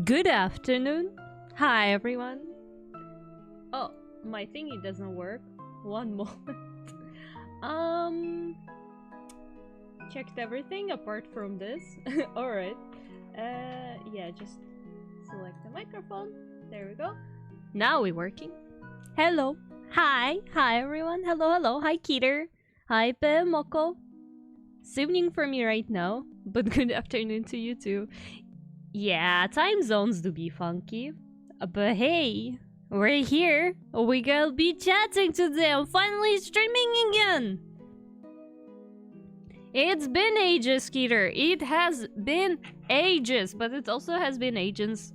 Good afternoon. Hi, everyone. Oh, my thingy doesn't work. One moment. Checked everything apart from this. Alright. Yeah, just select the microphone. There we go. Now we're working. Hello. Hi. Hi, everyone. Hello, hello. Hi, Keter. Hi, Moko. It's evening for me right now, but good afternoon to you too. Yeah, time zones do be funky. But hey, we're here. We gonna be chatting today. I'm finally streaming again. It's been ages, Skeeter. It has been ages, but it also has been ages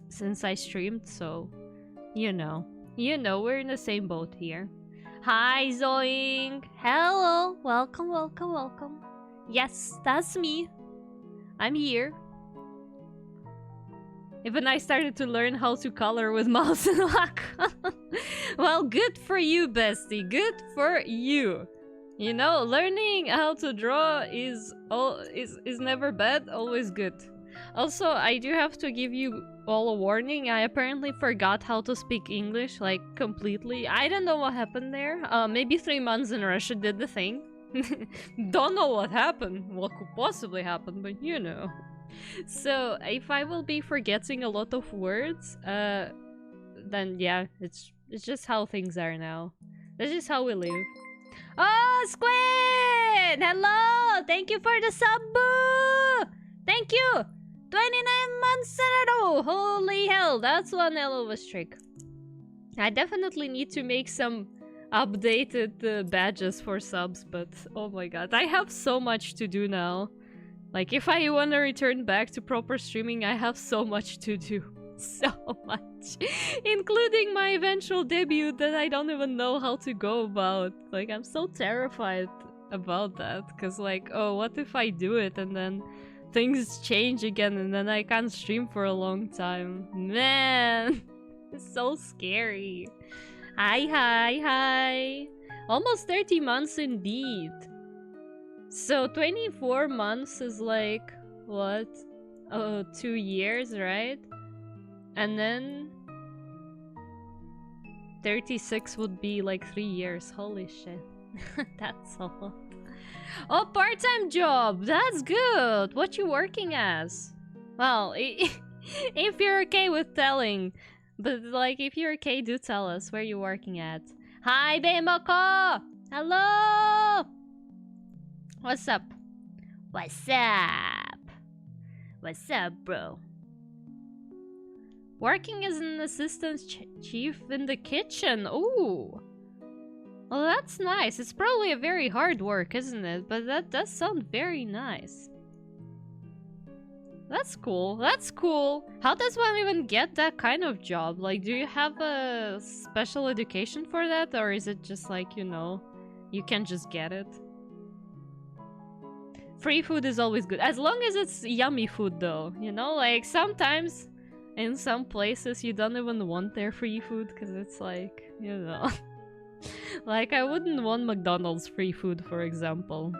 since I streamed, so you know, we're in the same boat here. Hi, Zoing. Hello. Welcome, welcome, welcome. Yes, that's me. I'm here. Even I started to learn how to color with mouse and lock. Well, good for you, bestie. Good for you. You know, learning how to draw is never bad, always good. Also, I do have to give you all a warning. I apparently forgot how to speak English, like, completely. I don't know what happened there. Maybe 3 months in Russia did the thing. Don't know what happened. What could possibly happen, but you know. So, if I will be forgetting a lot of words, then yeah, it's just how things are now. That's just how we live. Oh, Squid! Hello! Thank you for the sub! Thank you! 29 months in a row! Holy hell, that's one hell of a streak. I definitely need to make some updated badges for subs, but oh my god, I have so much to do now. Like, if I want to return back to proper streaming, I have so much to do. So much. Including my eventual debut that I don't even know how to go about. Like, I'm so terrified about that. Because, like, oh, what if I do it and then things change again and then I can't stream for a long time? Man, it's so scary. Hi, hi, hi. Almost 30 months indeed. So 24 months is like, what? Oh, 2 years, right? And then 36 would be like 3 years. Holy shit. That's a lot. Oh, part-time job! That's good! What you working as? Well, if you're okay with telling. But like, if you're okay, do tell us where you're working at. Hi, Beimoko! Hello! What's up? What's up? What's up, bro? Working as an assistant chief in the kitchen. Ooh. Well, that's nice. It's probably a very hard work, isn't it? But that does sound very nice. That's cool. That's cool. How does one even get that kind of job? Like, do you have a special education for that? Or is it just like, you know, you can just get it? Free food is always good. As long as it's yummy food, though. You know, like, sometimes in some places you don't even want their free food because it's like, you know. Like, I wouldn't want McDonald's free food, for example.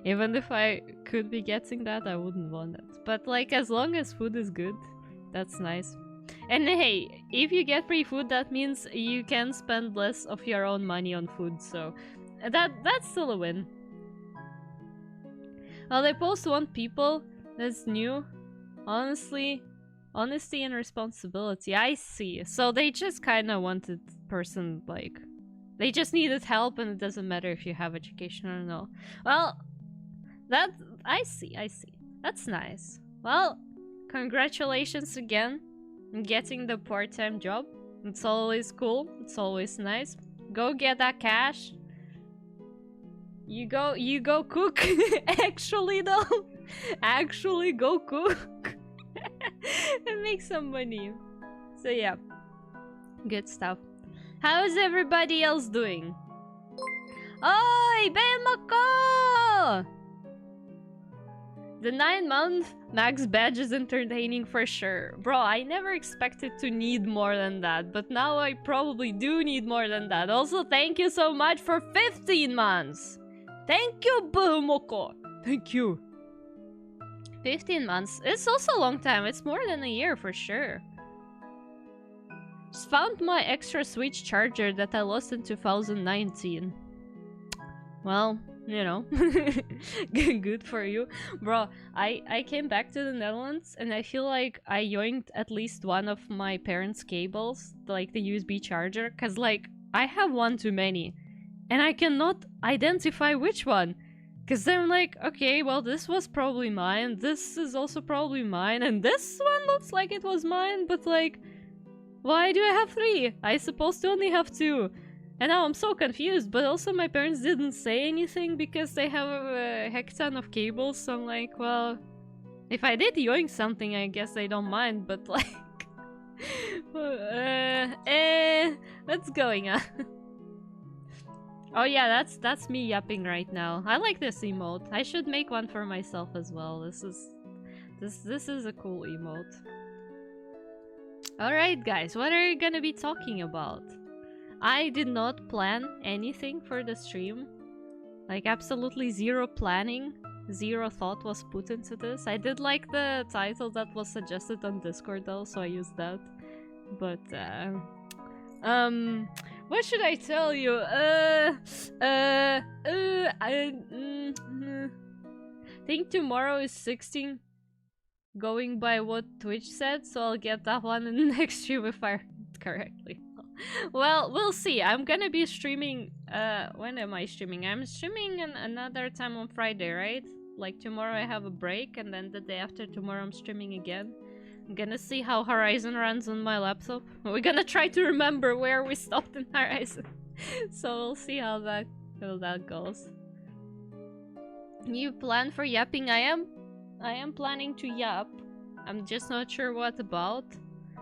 Even if I could be getting that, I wouldn't want it. But, like, as long as food is good, that's nice. And hey, if you get free food, that means you can spend less of your own money on food, so that's still a win. Well, they post one people that's new. Honestly, honesty and responsibility. I see. So they just kind of wanted person, like, they just needed help and it doesn't matter if you have education or no. Well, that, I see. That's nice. Well, congratulations again on getting the part-time job. It's always cool. It's always nice. Go get that cash. You go cook. Actually, though. Actually, go cook. And make some money. So, yeah. Good stuff. How's everybody else doing? Oi, Beimako! The 9-month max badge is entertaining for sure. Bro, I never expected to need more than that, but now I probably do need more than that. Also, thank you so much for 15 months! Thank you, Beimako! Thank you! 15 months. It's also a long time. It's more than a year for sure. Just found my extra Switch charger that I lost in 2019. Well, you know, good for you. Bro, I came back to the Netherlands and I feel like I yoinked at least one of my parents' cables, like the USB charger, because like I have one too many and I cannot identify which one. Because then I'm like, okay, well this was probably mine, this is also probably mine, and this one looks like it was mine, but like, why do I have 3? I supposed to only have 2. And now I'm so confused, but also my parents didn't say anything because they have a heck ton of cables, so I'm like, well, if I did yoink something, I guess they don't mind, but like... what's going on? Oh yeah, that's me yapping right now. I like this emote. I should make one for myself as well. This is a cool emote. Alright guys, what are you gonna be talking about? I did not plan anything for the stream. Like absolutely zero planning, zero thought was put into this. I did like the title that was suggested on Discord though, so I used that. But what should I tell you? I think tomorrow is 16. Going by what Twitch said, so I'll get that one in the next stream if I heard it correctly. Well, we'll see. I'm gonna be streaming, when am I streaming? I'm streaming another time on Friday, right? Like tomorrow I have a break, and then the day after tomorrow I'm streaming again. I'm gonna see how Horizon runs on my laptop. We're gonna try to remember where we stopped in Horizon. So we'll see how that goes. You plan for yapping? I am planning to yap. I'm just not sure what about.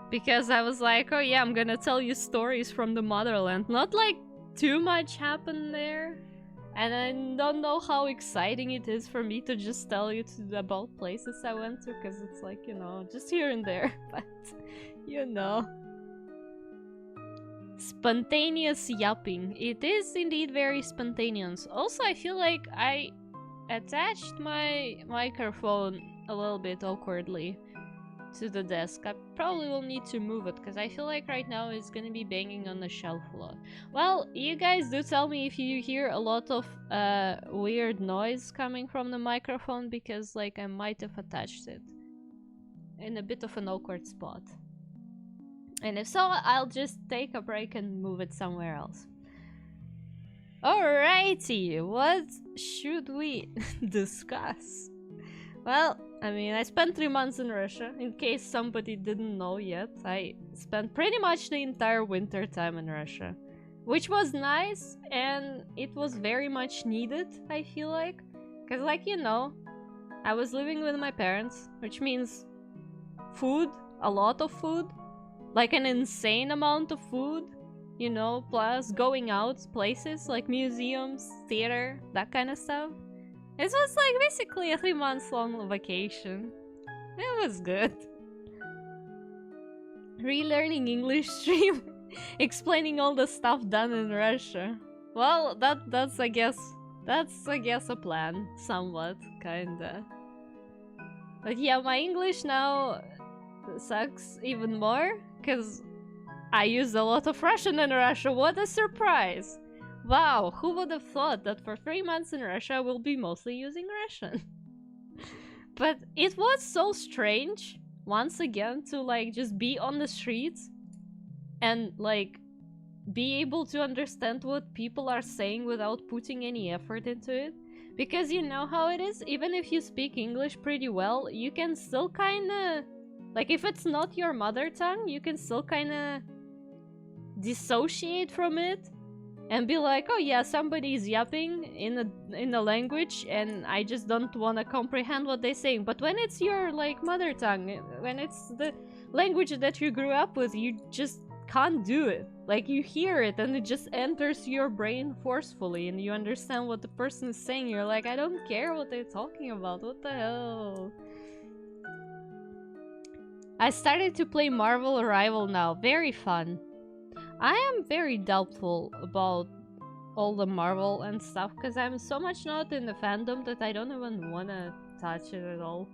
Because I was like, oh yeah, I'm gonna tell you stories from the motherland. Not like too much happened there. And I don't know how exciting it is for me to just tell you about places I went to. Because it's like, you know, just here and there. But, you know. Spontaneous yapping. It is indeed very spontaneous. Also, I feel like I attached my microphone a little bit awkwardly to the desk. I probably will need to move it because I feel like right now it's gonna be banging on the shelf a lot. Well, you guys do tell me if you hear a lot of weird noise coming from the microphone, because like I might have attached it in a bit of an awkward spot. And if so, I'll just take a break and move it somewhere else. Alrighty, what should we discuss? Well, I mean, I spent 3 months in Russia, in case somebody didn't know yet. I spent pretty much the entire winter time in Russia, which was nice, and it was very much needed, I feel like. Because, like, you know, I was living with my parents, which means food, a lot of food, like an insane amount of food. You know, plus going out places like museums, theater, that kind of stuff. It was like basically a 3 months long vacation. It was good. Relearning English stream, explaining all the stuff done in Russia. Well, that's I guess a plan, somewhat, kinda. But yeah, my English now sucks even more, cause I used a lot of Russian in Russia. What a surprise! Wow, who would have thought that for 3 months in Russia we'll be mostly using Russian? But it was so strange, once again, to like just be on the streets and like be able to understand what people are saying without putting any effort into it. Because you know how it is, even if you speak English pretty well, you can still kinda... Like, if it's not your mother tongue, you can still kinda dissociate from it and be like, oh yeah, somebody's yapping in a language and I just don't want to comprehend what they're saying. But when it's your like mother tongue, when it's the language that you grew up with, you just can't do it. Like, you hear it and it just enters your brain forcefully and you understand what the person is saying. You're like, I don't care what they're talking about, what the hell. I started to play Marvel Arrival now, very fun. I am very doubtful about all the Marvel and stuff, because I'm so much not in the fandom that I don't even want to touch it at all.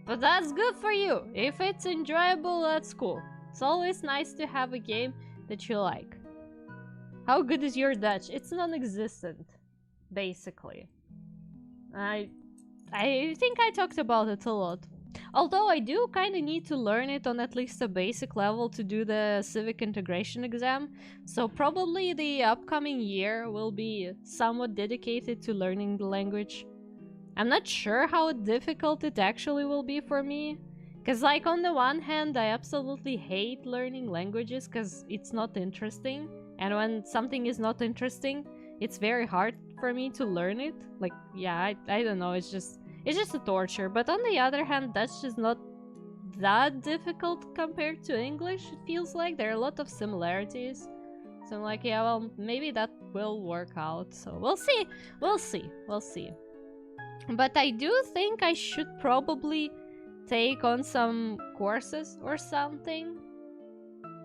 But that's good for you. If it's enjoyable, that's cool. It's always nice to have a game that you like. How good is your Dutch? It's non-existent, basically. I think I talked about it a lot. Although I do kind of need to learn it on at least a basic level to do the civic integration exam. So probably the upcoming year will be somewhat dedicated to learning the language. I'm not sure how difficult it actually will be for me. Because like on the one hand, I absolutely hate learning languages because it's not interesting. And when something is not interesting, it's very hard for me to learn it. Like, yeah, I don't know, it's just a torture. But on the other hand, that's just not that difficult compared to English, it feels like. There are a lot of similarities. So I'm like, yeah, well, maybe that will work out. So we'll see. We'll see. We'll see. But I do think I should probably take on some courses or something.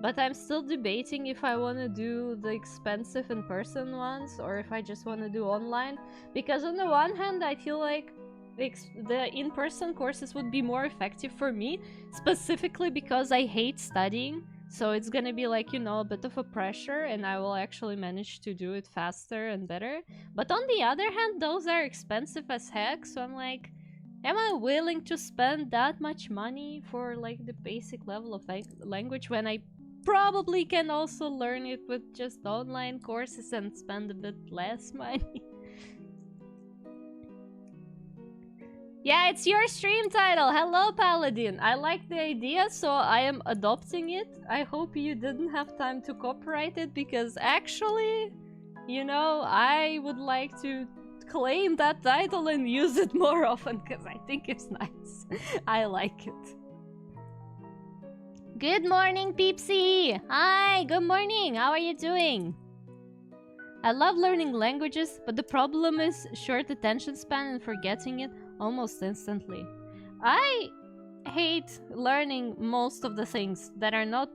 But I'm still debating if I want to do the expensive in-person ones or if I just want to do online. Because on the one hand, I feel like the in-person courses would be more effective for me, specifically because I hate studying. So it's gonna be like, you know, a bit of a pressure and I will actually manage to do it faster and better. But on the other hand, those are expensive as heck, so I'm like, am I willing to spend that much money for like the basic level of language when I probably can also learn it with just online courses and spend a bit less money? Yeah, it's your stream title. Hello, Paladin. I like the idea, so I am adopting it. I hope you didn't have time to copyright it, because actually, you know, I would like to claim that title and use it more often, because I think it's nice. I like it. Good morning, Peepsy. Hi, good morning. How are you doing? I love learning languages, but the problem is short attention span and forgetting it almost instantly. I hate learning most of the things that are not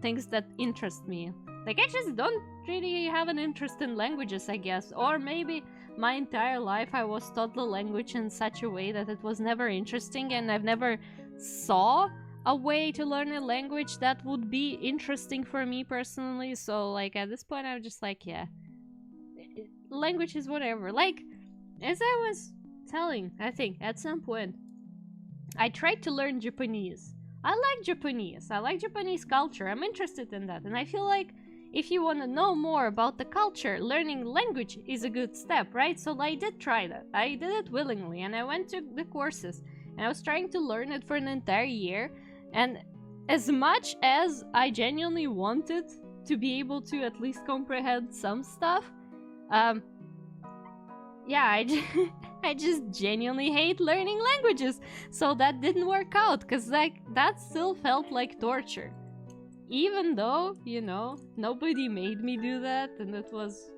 things that interest me. Like, I just don't really have an interest in languages, I guess. Or maybe my entire life I was taught the language in such a way that it was never interesting, and I've never saw a way to learn a language that would be interesting for me personally. So, like, at this point I'm just like, yeah, language is whatever. Like, as I was telling, I think, at some point, I tried to learn Japanese. I like Japanese. I like Japanese culture. I'm interested in that. And I feel like if you want to know more about the culture, learning language is a good step, right? So I did try that. I did it willingly, and I went to the courses, and I was trying to learn it for an entire year. And as much as I genuinely wanted to be able to at least comprehend some stuff, yeah, I just genuinely hate learning languages. So that didn't work out, because like, that still felt like torture. Even though, you know, nobody made me do that, and it was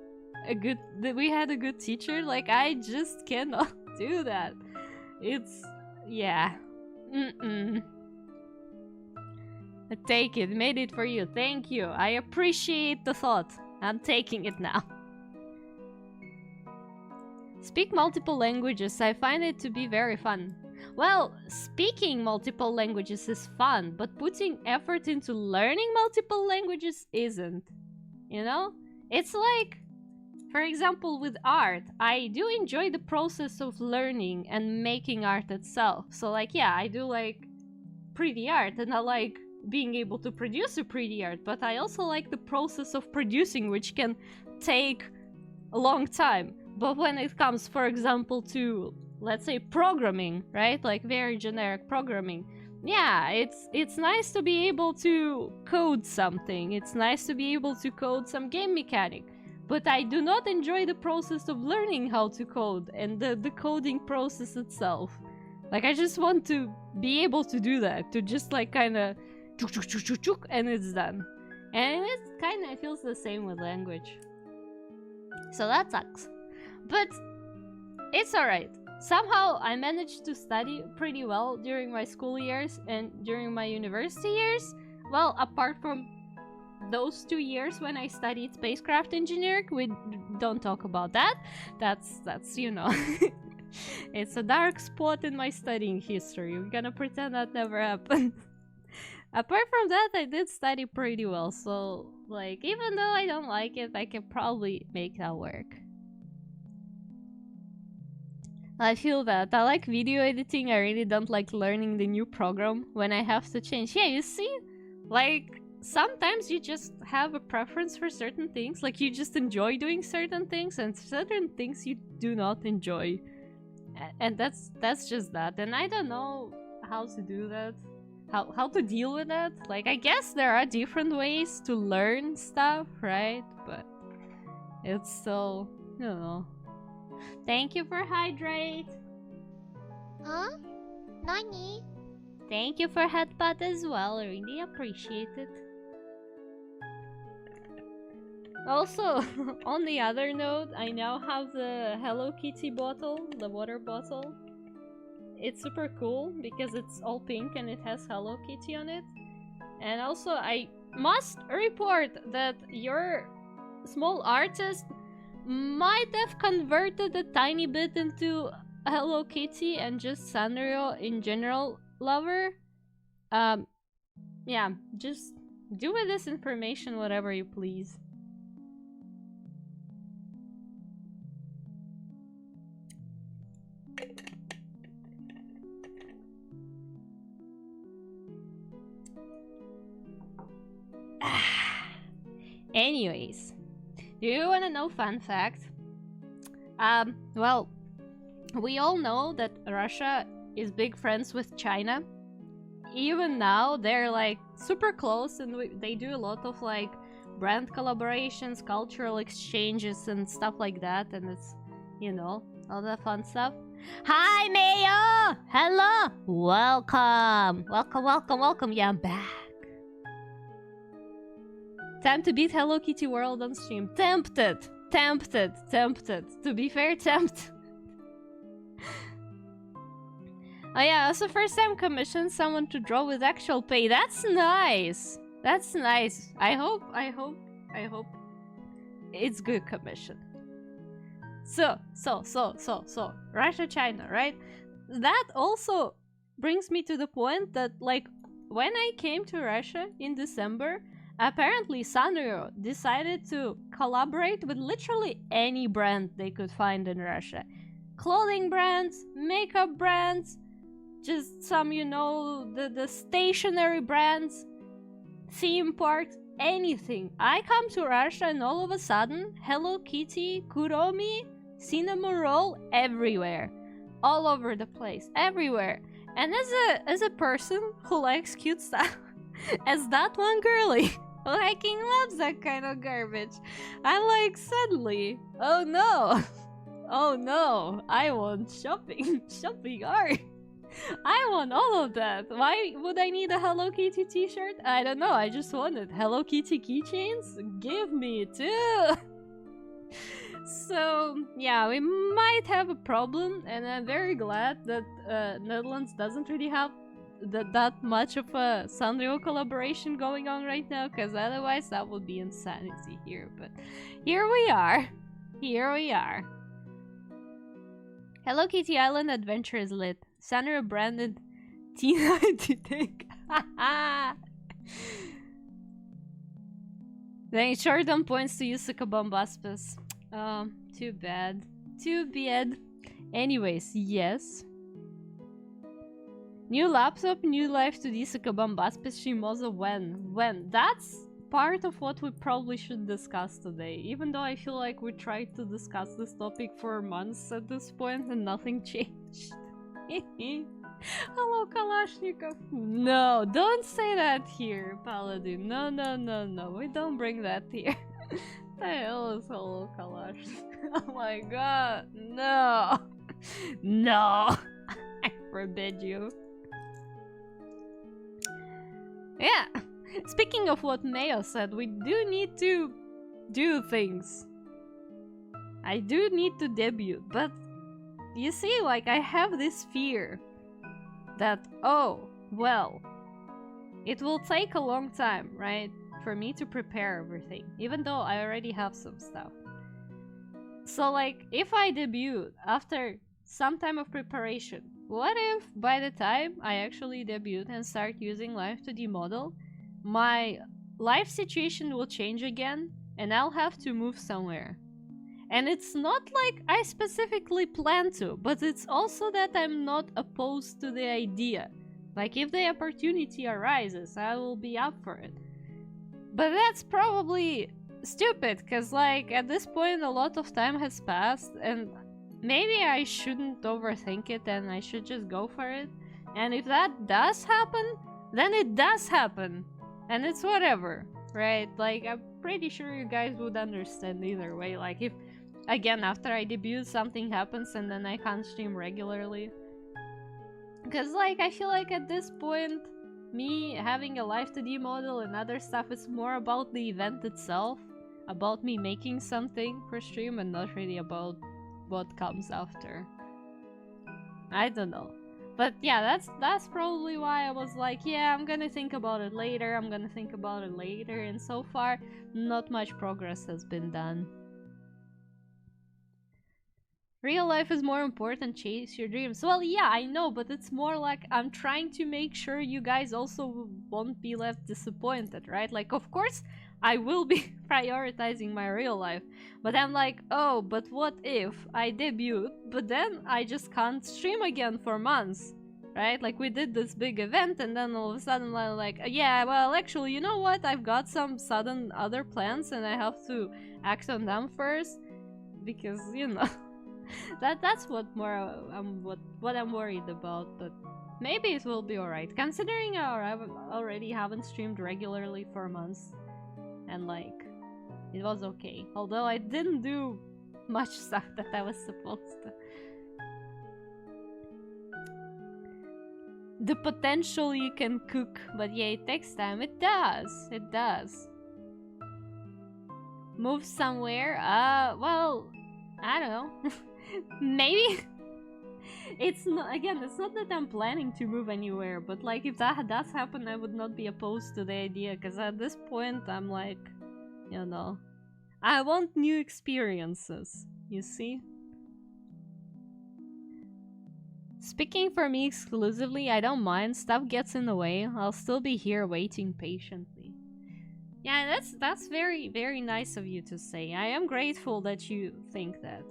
we had a good teacher. Like, I just cannot do that. It's, yeah. I take it, made it for you. Thank you. I appreciate the thought. I'm taking it now. Speak multiple languages. I find it to be very fun. Well, speaking multiple languages is fun, but putting effort into learning multiple languages isn't. You know? It's like, for example, with art, I do enjoy the process of learning and making art itself. So like, yeah, I do like pretty art, and I like being able to produce a pretty art, but I also like the process of producing, which can take a long time. But when it comes, for example, to, let's say, programming, right? Like very generic programming. Yeah, it's nice to be able to code something. It's nice to be able to code some game mechanic. But I do not enjoy the process of learning how to code and the coding process itself. Like, I just want to be able to do that. To just like kind of chuk chuk chuk chuk chuk, and it's done. And it kind of feels the same with language. So that sucks. But it's alright. Somehow I managed to study pretty well during my school years and during my university years. Well, apart from those 2 years when I studied spacecraft engineering, we don't talk about that. That's you know. It's a dark spot in my studying history. We're gonna pretend that never happened. Apart from that, I did study pretty well, so, like, even though I don't like it, I can probably make that work. I feel that. I like video editing, I really don't like learning the new program when I have to change. Yeah, you see? Like, sometimes you just have a preference for certain things, like you just enjoy doing certain things, and certain things you do not enjoy. And that's just that, and I don't know how to do that. How to deal with that? Like, I guess there are different ways to learn stuff, right? But it's still, you know. Thank you for hydrate. Huh? Nani? Thank you for headbutt as well. I really appreciate it. Also, on the other note, I now have the Hello Kitty bottle, the water bottle. It's super cool because it's all pink and it has Hello Kitty on it. And also, I must report that your small artist might have converted a tiny bit into Hello Kitty and just Sanrio in general lover. Yeah, just do with this information whatever you please. Anyways, do you want to know fun fact? Well, we all know that Russia is big friends with China. Even now, they're like super close, and they do a lot of like brand collaborations, cultural exchanges, and stuff like that. And it's, you know, all the fun stuff. Hi, Mayo! Hello! Welcome! Welcome. Yeah, I'm back. Time to beat Hello Kitty World on stream. Tempted. To be fair, tempted. Oh yeah, also first time commissioned someone to draw with actual pay. That's nice. That's nice. I hope it's good commission. So, Russia, China, right? That also brings me to the point that, like, when I came to Russia in December, apparently Sanrio decided to collaborate with literally any brand they could find in Russia. Clothing brands, makeup brands, just some, you know, the stationery brands, theme parks, anything. I come to Russia and all of a sudden, Hello Kitty, Kuromi, cinnamon roll everywhere. All over the place, everywhere. And as a person who likes cute stuff, as that one girly who hiking loves that kind of garbage, I'm like, suddenly, oh no, I want shopping art. I want all of that. Why would I need a Hello Kitty t-shirt? I don't know, I just wanted Hello Kitty keychains. Give me two. So, yeah, we might have a problem, and I'm very glad that Netherlands doesn't really have that much of a Sanrio collaboration going on right now, because otherwise that would be insanity here. But here we are. Hello Kitty Island Adventure is lit. Sanrio branded T90 tank. Then it sure done points to Yusuka Bombaspis. Too bad. Anyways, yes. New laptop, new life to Yusuka Bombaspis Shiimosa when? That's part of what we probably should discuss today. Even though I feel like we tried to discuss this topic for months at this point and nothing changed. Hello, Kalashnikov. No, don't say that here, Paladin. No. We don't bring that here. The hell is hello, Kalashnikov? Oh my god, no. No. I forbid you. Yeah. Speaking of what Mayo said, we do need to do things. I do need to debut, but you see, like, I have this fear that, oh, well, it will take a long time, right, for me to prepare everything, even though I already have some stuff. So, like, if I debut after some time of preparation. What if by the time I actually debut and start using Life 2D model, my life situation will change again and I'll have to move somewhere? And it's not like I specifically plan to, but it's also that I'm not opposed to the idea. Like, if the opportunity arises, I will be up for it. But that's probably stupid, because, like, at this point a lot of time has passed, and maybe I shouldn't overthink it and I should just go for it. And if that does happen, then it does happen. And it's whatever, right? Like, I'm pretty sure you guys would understand either way. Like, if, again, after I debut, something happens and then I can't stream regularly. Because, like, I feel like at this point, me having a Live 2D model and other stuff is more about the event itself, about me making something for stream, and not really about what comes after. I don't know. But yeah, that's probably why I was like, yeah, I'm gonna think about it later, and so far, not much progress has been done. Real life is more important, chase your dreams. Well, yeah, I know, but it's more like I'm trying to make sure you guys also won't be left disappointed, right? Like, of course, I will be prioritizing my real life, but I'm like, oh, but what if I debut, but then I just can't stream again for months, right? Like, we did this big event, and then all of a sudden I'm like, yeah, well, actually, you know what? I've got some sudden other plans, and I have to act on them first, because, you know... that's what I'm worried about, but maybe it will be alright, considering I already haven't streamed regularly for months, and like, it was okay. Although I didn't do much stuff that I was supposed to. The potential you can cook, but yeah, it takes time. It does. Move somewhere? Well, I don't know. Maybe. It's not that I'm planning to move anywhere, but like, if that does happen, I would not be opposed to the idea, because at this point I'm like, you know, I want new experiences, you see? Speaking for me exclusively, I don't mind. Stuff gets in the way. I'll still be here waiting patiently. Yeah, that's very, very nice of you to say. I am grateful that you think that.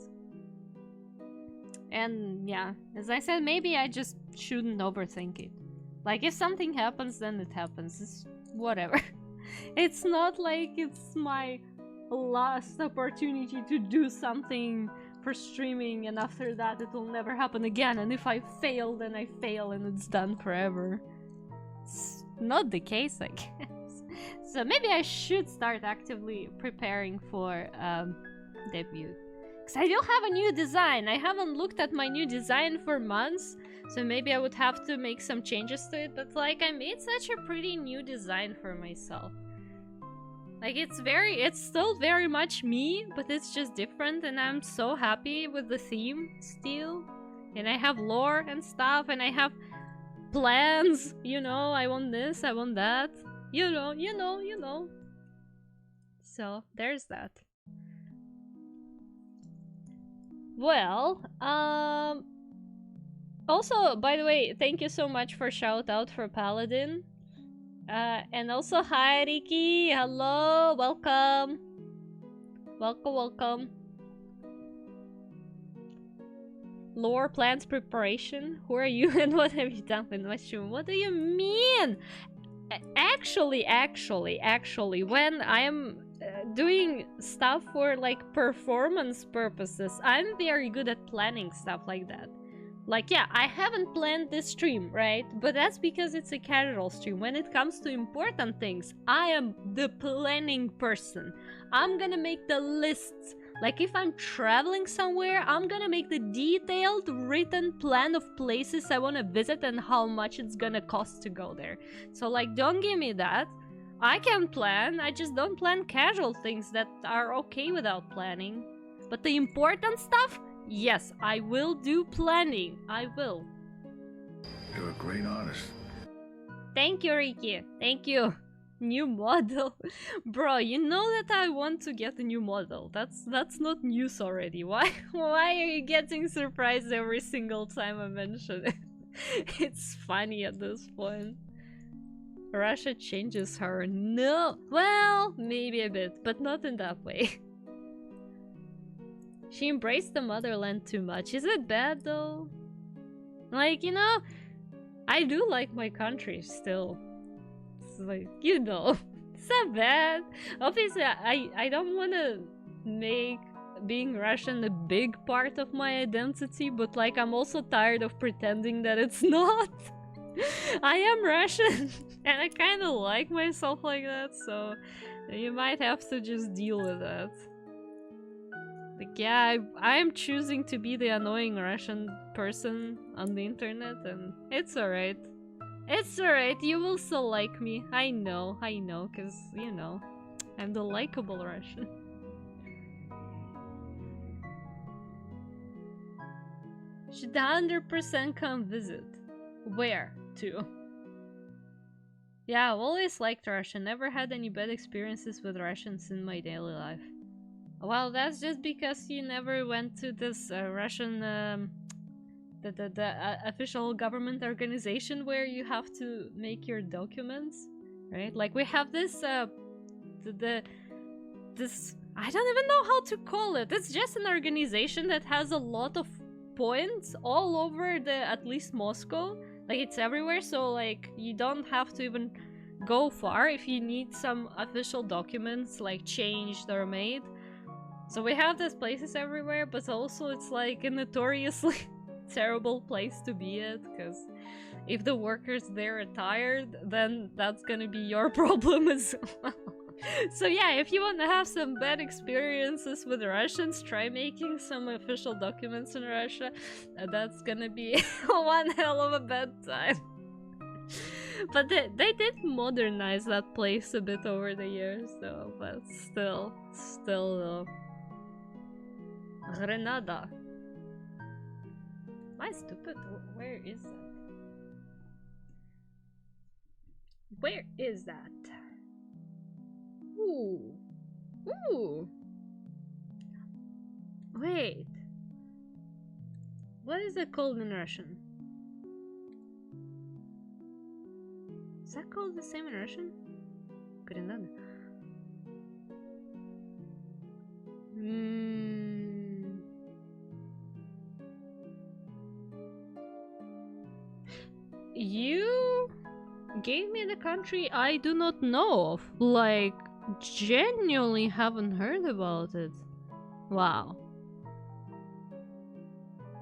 And yeah, as I said, maybe I just shouldn't overthink it. Like, if something happens, then it happens. It's whatever. It's not like it's my last opportunity to do something for streaming, and after that it will never happen again. And if I fail, then I fail and it's done forever. It's not the case, I guess. So maybe I should start actively preparing for debut. Because I do have a new design. I haven't looked at my new design for months, so maybe I would have to make some changes to it. But like, I made such a pretty new design for myself. Like, it's still very much me, but it's just different, and I'm so happy with the theme still. And I have lore and stuff, and I have plans, you know, I want this, I want that. You know. So, there's that. Well, also, by the way, thank you so much for shout out for Paladin. And also, hi Riki, hello, welcome. Welcome. Lore plans preparation? Who are you and what have you done with mushroom? What do you mean? Actually, when I am doing stuff for like performance purposes, I'm very good at planning stuff like that. Like, yeah, I haven't planned this stream, right? But that's because it's a casual stream. When it comes to important things, I am the planning person. I'm gonna make the lists. Like, if I'm traveling somewhere, I'm gonna make the detailed written plan of places I want to visit and how much it's gonna cost to go there. So, like, don't give me that. I can plan, I just don't plan casual things that are okay without planning. But the important stuff, yes, I will do planning. I will. You're a great artist. Thank you, Riki. Thank you. New model. Bro, you know that I want to get a new model. That's not news already. Why are you getting surprised every single time I mention it? It's funny at this point. Russia changes her. No. Well, maybe a bit, but not in that way. She embraced the motherland too much. Is it bad though? Like, you know, I do like my country still. It's like, you know, it's not bad. Obviously, I don't want to make being Russian a big part of my identity, but like, I'm also tired of pretending that it's not. I am Russian, and I kind of like myself like that, so you might have to just deal with that. Like, yeah, I'm choosing to be the annoying Russian person on the internet, and it's alright. It's alright, you will still like me. I know, cause, you know, I'm the likable Russian. Should 100% come visit. Where to? Yeah, I've always liked Russian. Never had any bad experiences with Russians in my daily life. Well, that's just because you never went to this Russian, the official government organization where you have to make your documents, right? Like we have this, this, I don't even know how to call it. It's just an organization that has a lot of points all over at least Moscow. Like it's everywhere, so like you don't have to even go far if you need some official documents like changed or made. So we have these places everywhere, but also it's like a notoriously terrible place to be at, because if the workers there are tired, then that's gonna be your problem as well. So yeah, if you want to have some bad experiences with Russians, try making some official documents in Russia. That's gonna be one hell of a bad time. But they did modernize that place a bit over the years, though. But still though. Grenada. Am I stupid? Where is that? Where is that? Ooh. Ooh. Wait. What is it called in Russian? Is that called the same in Russian? Grenada. You gave me the country I do not know of. Like, genuinely haven't heard about it. Wow.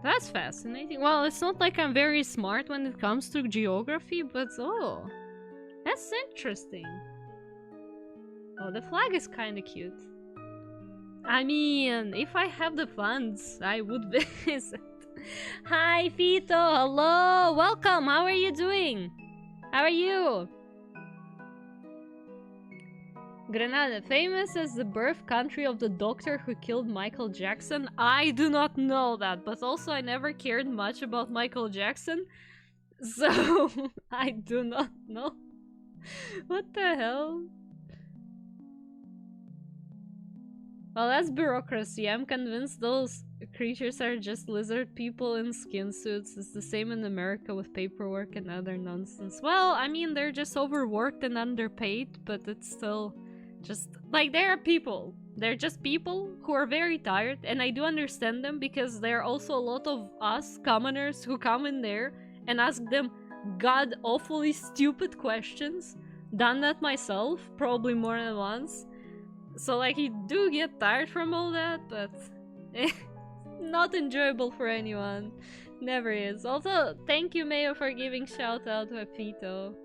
That's fascinating. Well, it's not like I'm very smart when it comes to geography, but oh, that's interesting. Oh, the flag is kind of cute. I mean, if I have the funds, I would visit. Hi, Fito. Hello. Welcome. How are you doing? How are you? Grenada, famous as the birth country of the doctor who killed Michael Jackson. I do not know that, but also I never cared much about Michael Jackson, so I do not know. What the hell? Well, that's bureaucracy. I'm convinced those creatures are just lizard people in skin suits. It's the same in America with paperwork and other nonsense. Well, I mean, they're just overworked and underpaid, but it's still just like they are people. They're just people who are very tired, and I do understand them because there are also a lot of us commoners who come in there and ask them god awfully stupid questions. Done that myself, probably more than once. So like you do get tired from all that, but not enjoyable for anyone. Never is. Also, thank you Mayo for giving shout out to Pito.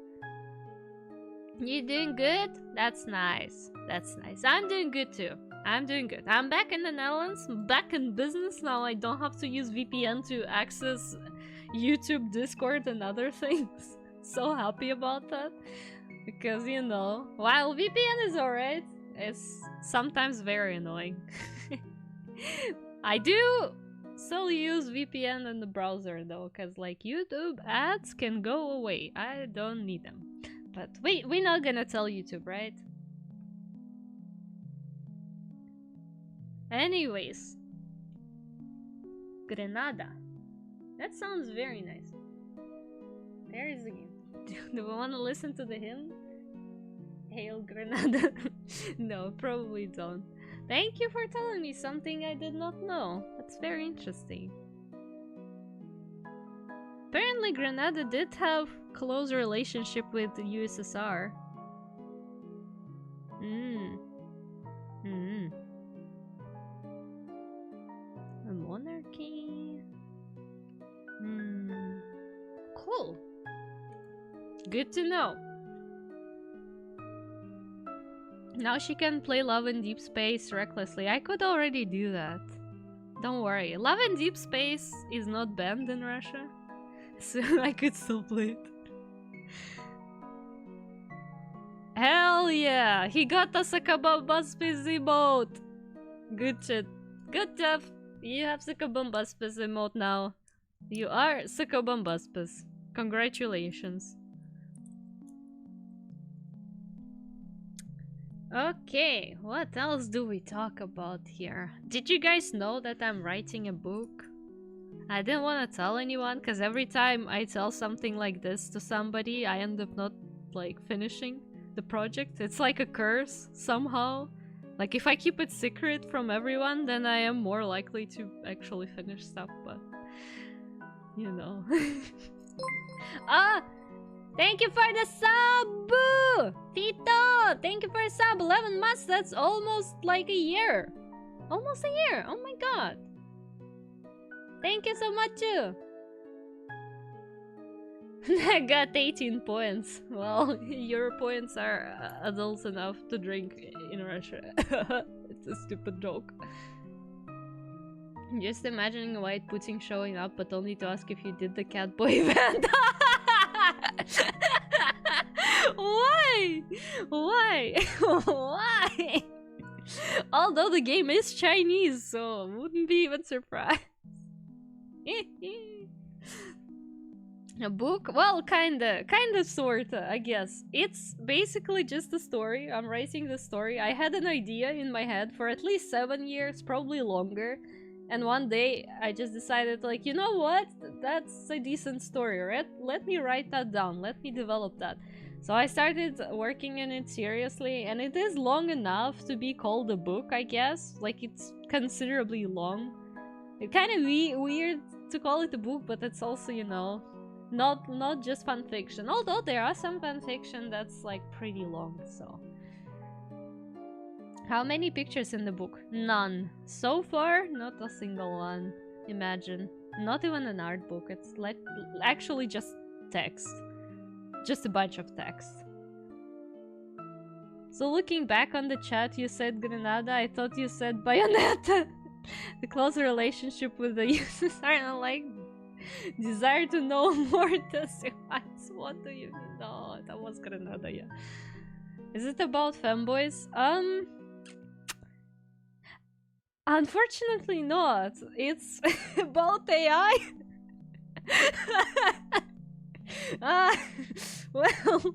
You doing good? That's nice. That's nice. I'm doing good too. I'm doing good. I'm back in the Netherlands, back in business now. I don't have to use VPN to access YouTube, Discord, and other things. So happy about that. Because, you know, while VPN is alright, it's sometimes very annoying. I do still use VPN in the browser though, because like YouTube ads can go away. I don't need them. But we're not gonna tell YouTube, right? Anyways. Grenada. That sounds very nice. There is the game. Do we want to listen to the hymn? Hail Grenada. No, probably don't. Thank you for telling me something I did not know. That's very interesting. Apparently Grenada did have close relationship with the USSR. A monarchy. Cool. Good to know. Now she can play Love in Deep Space recklessly. I could already do that. Don't worry. Love in Deep Space is not banned in Russia. So I could still play it. Hell yeah! He got the Sakabambaspas emote! Good shit. Good job. You have Sakabambaspas emote now. You are Sakabambaspas. Congratulations. Okay, what else do we talk about here? Did you guys know that I'm writing a book? I didn't want to tell anyone because every time I tell something like this to somebody, I end up not like finishing the project. It's like a curse somehow. Like if I keep it secret from everyone, then I am more likely to actually finish stuff, but you know. Ah! Thank you for the sub! Boo! Tito! Thank you for the sub! 11 months, that's almost like a year. Almost a year! Oh my god. Thank you so much too! I got 18 points. Well, your points are adults enough to drink in Russia. It's a stupid joke. Just imagining a white Putin showing up, but only to ask if you did the Catboy event. Why? Why? Why? Although the game is Chinese, so wouldn't be even surprised. A book? Well, kinda, sorta, I guess. It's basically just a story. I'm writing the story. I had an idea in my head for at least 7 years, probably longer. And one day, I just decided, like, you know what? That's a decent story, right? Let me write that down. Let me develop that. So I started working on it seriously, and it is long enough to be called a book, I guess. Like, it's considerably long. It's kind of weird to call it a book, but it's also, you know, not just fan fiction. Although there are some fan fiction that's, like, pretty long, so... How many pictures in the book? None. So far, not a single one. Imagine. Not even an art book. It's like actually just text. Just a bunch of text. So looking back on the chat, you said Grenada. I thought you said Bayonetta. The close relationship with the users are like desire to know more. What do you mean? No, that was Grenada, yeah. Is it about femboys? Unfortunately not. It's about AI. Well,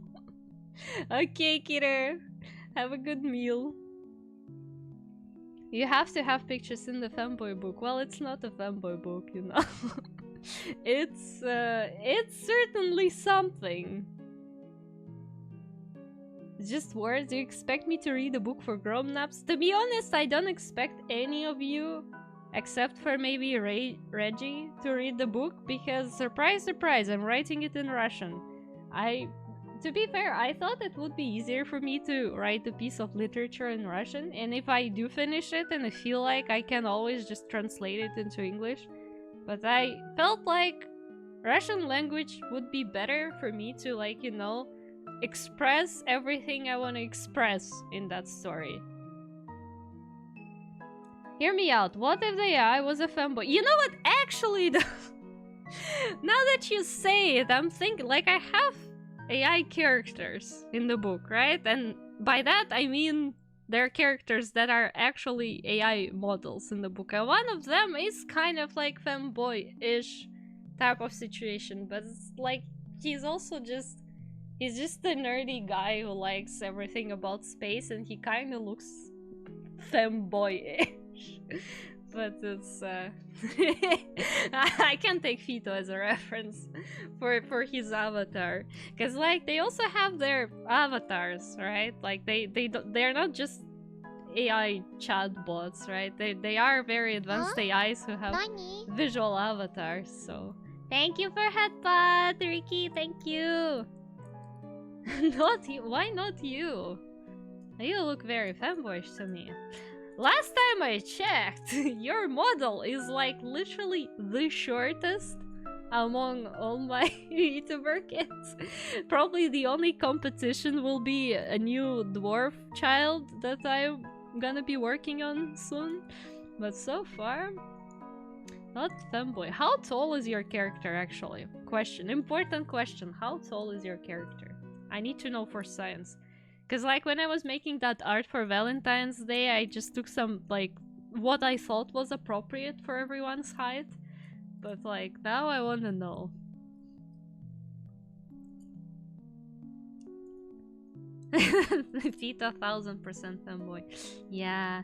okay, Kidder. Have a good meal. You have to have pictures in the femboy book. Well, it's not a femboy book, you know. It's certainly something. Just words? You expect me to read a book for grown-ups? To be honest, I don't expect any of you, except for maybe Reggie, to read the book, because surprise, surprise, I'm writing it in Russian. To be fair, I thought it would be easier for me to write a piece of literature in Russian, and if I do finish it and I feel like I can always just translate it into English. But I felt like Russian language would be better for me to, like, you know, express everything I want to express in that story. Hear me out. What if the AI was a femboy? You know what? Actually, now that you say it, I'm thinking, like, I have AI characters in the book, right? And by that, I mean they're characters that are actually AI models in the book. And one of them is kind of like femboy-ish type of situation, but it's like he's also just He's just a nerdy guy who likes everything about space, and he kind of looks femboy-ish. But it's I can take Fito as a reference for his avatar, because like they also have their avatars, right? Like they're not just AI chatbots, right? They are very advanced AIs who have visual avatars. So thank you for headbutt, Ricky. Thank you. Not you. Why not you? You look very femboyish to me. Last time I checked, your model is like literally the shortest among all my VTuber kids. Probably the only competition will be a new dwarf child that I'm gonna be working on soon. But so far, not femboy. How tall is your character actually? Question. Important question. How tall is your character? I need to know for science. Because like when I was making that art for Valentine's Day, I just took some like what I thought was appropriate for everyone's height. But like now I want to know. Feet 1000% femboy. Yeah.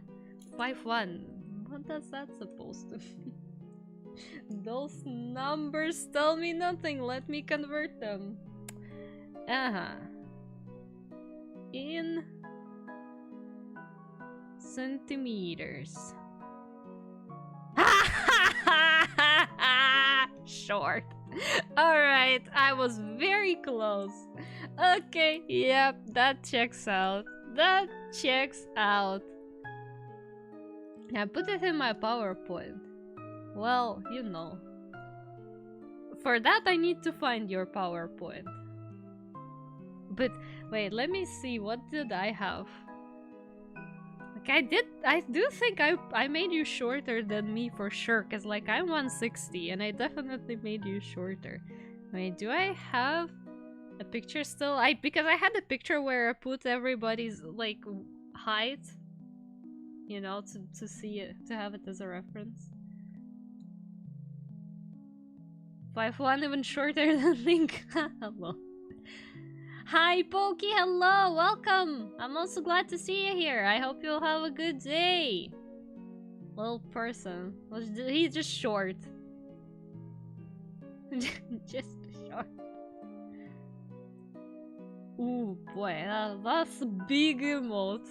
5'1". What does that supposed to mean? Those numbers tell me nothing. Let me convert them. In centimeters. Short. Alright, I was very close. Okay, yep, that checks out. That checks out. I put it in my PowerPoint. Well, you know. For that, I need to find your PowerPoint. But wait, let me see. What did I have? Like I do think I made you shorter than me for sure. Cause like I'm 160 and I definitely made you shorter. Wait, do I have a picture still? Because I had a picture where I put everybody's like height. You know, to see it, to have it as a reference. 5'1", even shorter than Link. Hello. Hi, Pokey, hello, welcome! I'm also glad to see you here. I hope you'll have a good day. Little person. He's just short. Just short. Ooh, boy, that's a big emote.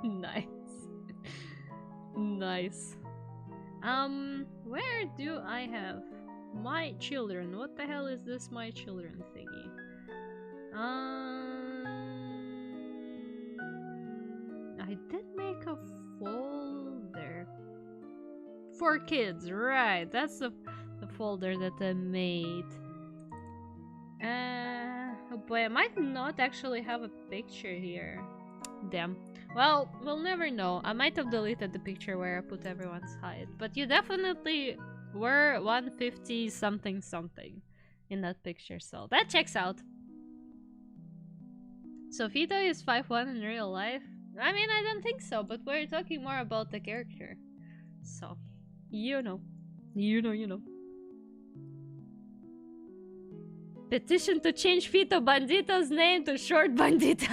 Nice. Nice. Where do I have my children? What the hell is this my children thingy? I did make a folder for kids, right? That's the folder that I made. Oh boy, I might not actually have a picture here. Damn. Well, we'll never know. I might have deleted the picture where I put everyone's height, but you definitely were 150 something something in that picture, so that checks out. So Fito is 5'1" in real life? I mean, I don't think so, but we're talking more about the character. So, you know. You know. Petition to change Fito Bandito's name to Short Bandito.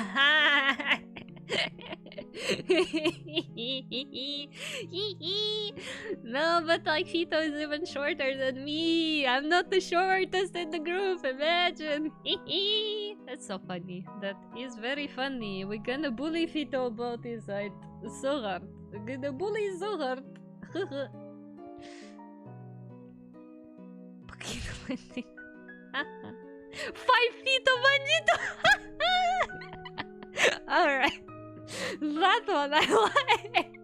No, but like Fito is even shorter than me. I'm not the shortest in the group, imagine. That's so funny. That is very funny. We're gonna bully Fito about his height so hard. We're gonna bully so hard. 5 feet of Bandito! Alright. That one I like.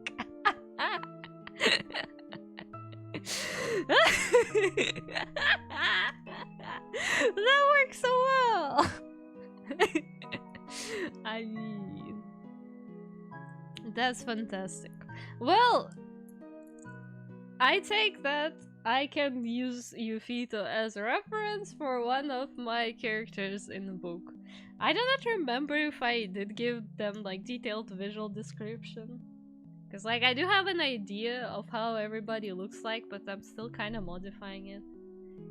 That works so well. I mean, that's fantastic. Well, I take that I can use Yufito as a reference for one of my characters in the book. I do not remember if I did give them like detailed visual description. Cause like I do have an idea of how everybody looks like, but I'm still kind of modifying it.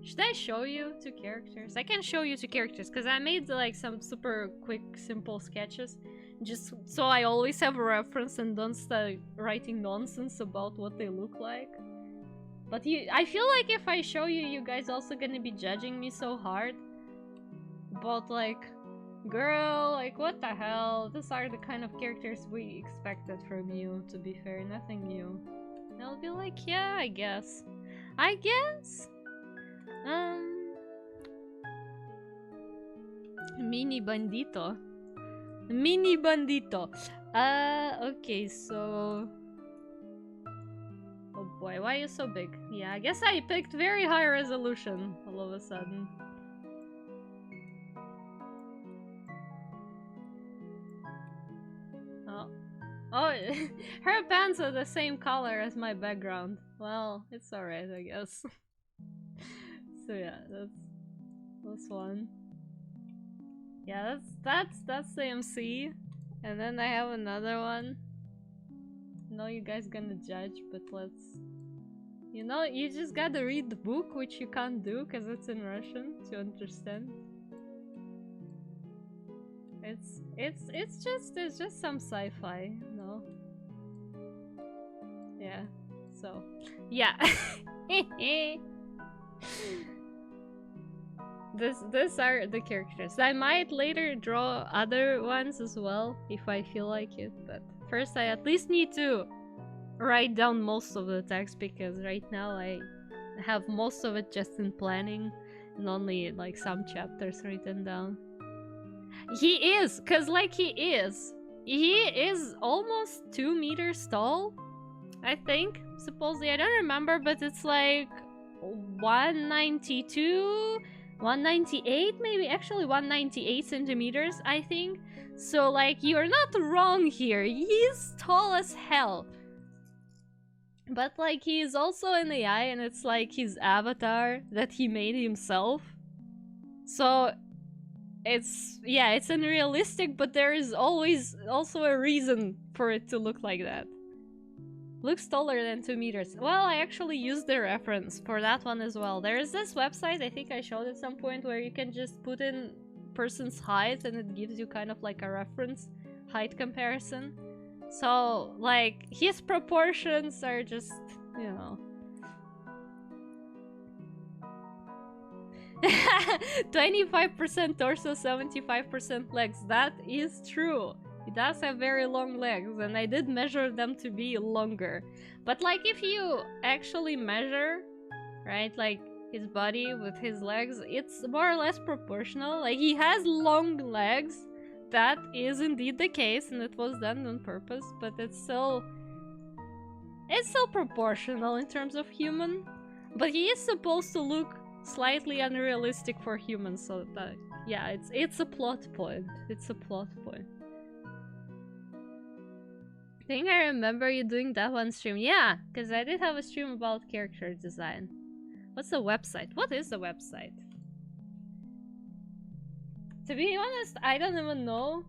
Should I show you two characters? I can show you two characters because I made like some super quick, simple sketches, just so I always have a reference and don't start writing nonsense about what they look like. But I feel like if I show you, you guys also gonna be judging me so hard. But like, girl, like what the hell? These are the kind of characters we expected from you, to be fair, nothing new. And I'll be like, yeah, I guess. Mini bandito. Mini bandito. Okay, so... Oh boy, why are you so big? Yeah, I guess I picked very high resolution all of a sudden. Oh, her pants are the same color as my background. Well, it's alright, I guess. So yeah, that's one. Yeah, that's the MC. And then I have another one. I know you guys gonna judge, but let's... You know, you just gotta read the book, which you can't do because it's in Russian to understand. It's just some sci-fi, no? Yeah. So, yeah. These are the characters. I might later draw other ones as well if I feel like it, but first I at least need to write down most of the text because right now I have most of it just in planning and only like some chapters written down. He is, cause like he is almost 2 meters tall, I think. Supposedly, I don't remember, but it's like 192, 198 maybe, actually 198 centimeters, I think. So like, you're not wrong here, he's tall as hell. But like, he is also an AI and it's like his avatar that he made himself. So it's, yeah, it's unrealistic, but there is always also a reason for it to look like that. Looks taller than 2 meters. Well, I actually used the reference for that one as well. There is this website, I think I showed at some point, where you can just put in person's height and it gives you kind of like a reference height comparison. So, like, his proportions are just, you know... 25% torso, 75% legs. That is true. He does have very long legs, and I did measure them to be longer. But like, if you actually measure, right, like his body with his legs, it's more or less proportional. Like, he has long legs. That is indeed the case, and it was done on purpose, but it's still proportional in terms of human. But he is supposed to look slightly unrealistic for humans, so that, yeah, it's a plot point. It's a plot point. I think I remember you doing that one stream. Yeah, because I did have a stream about character design. What's the website? What is the website? To be honest, I don't even know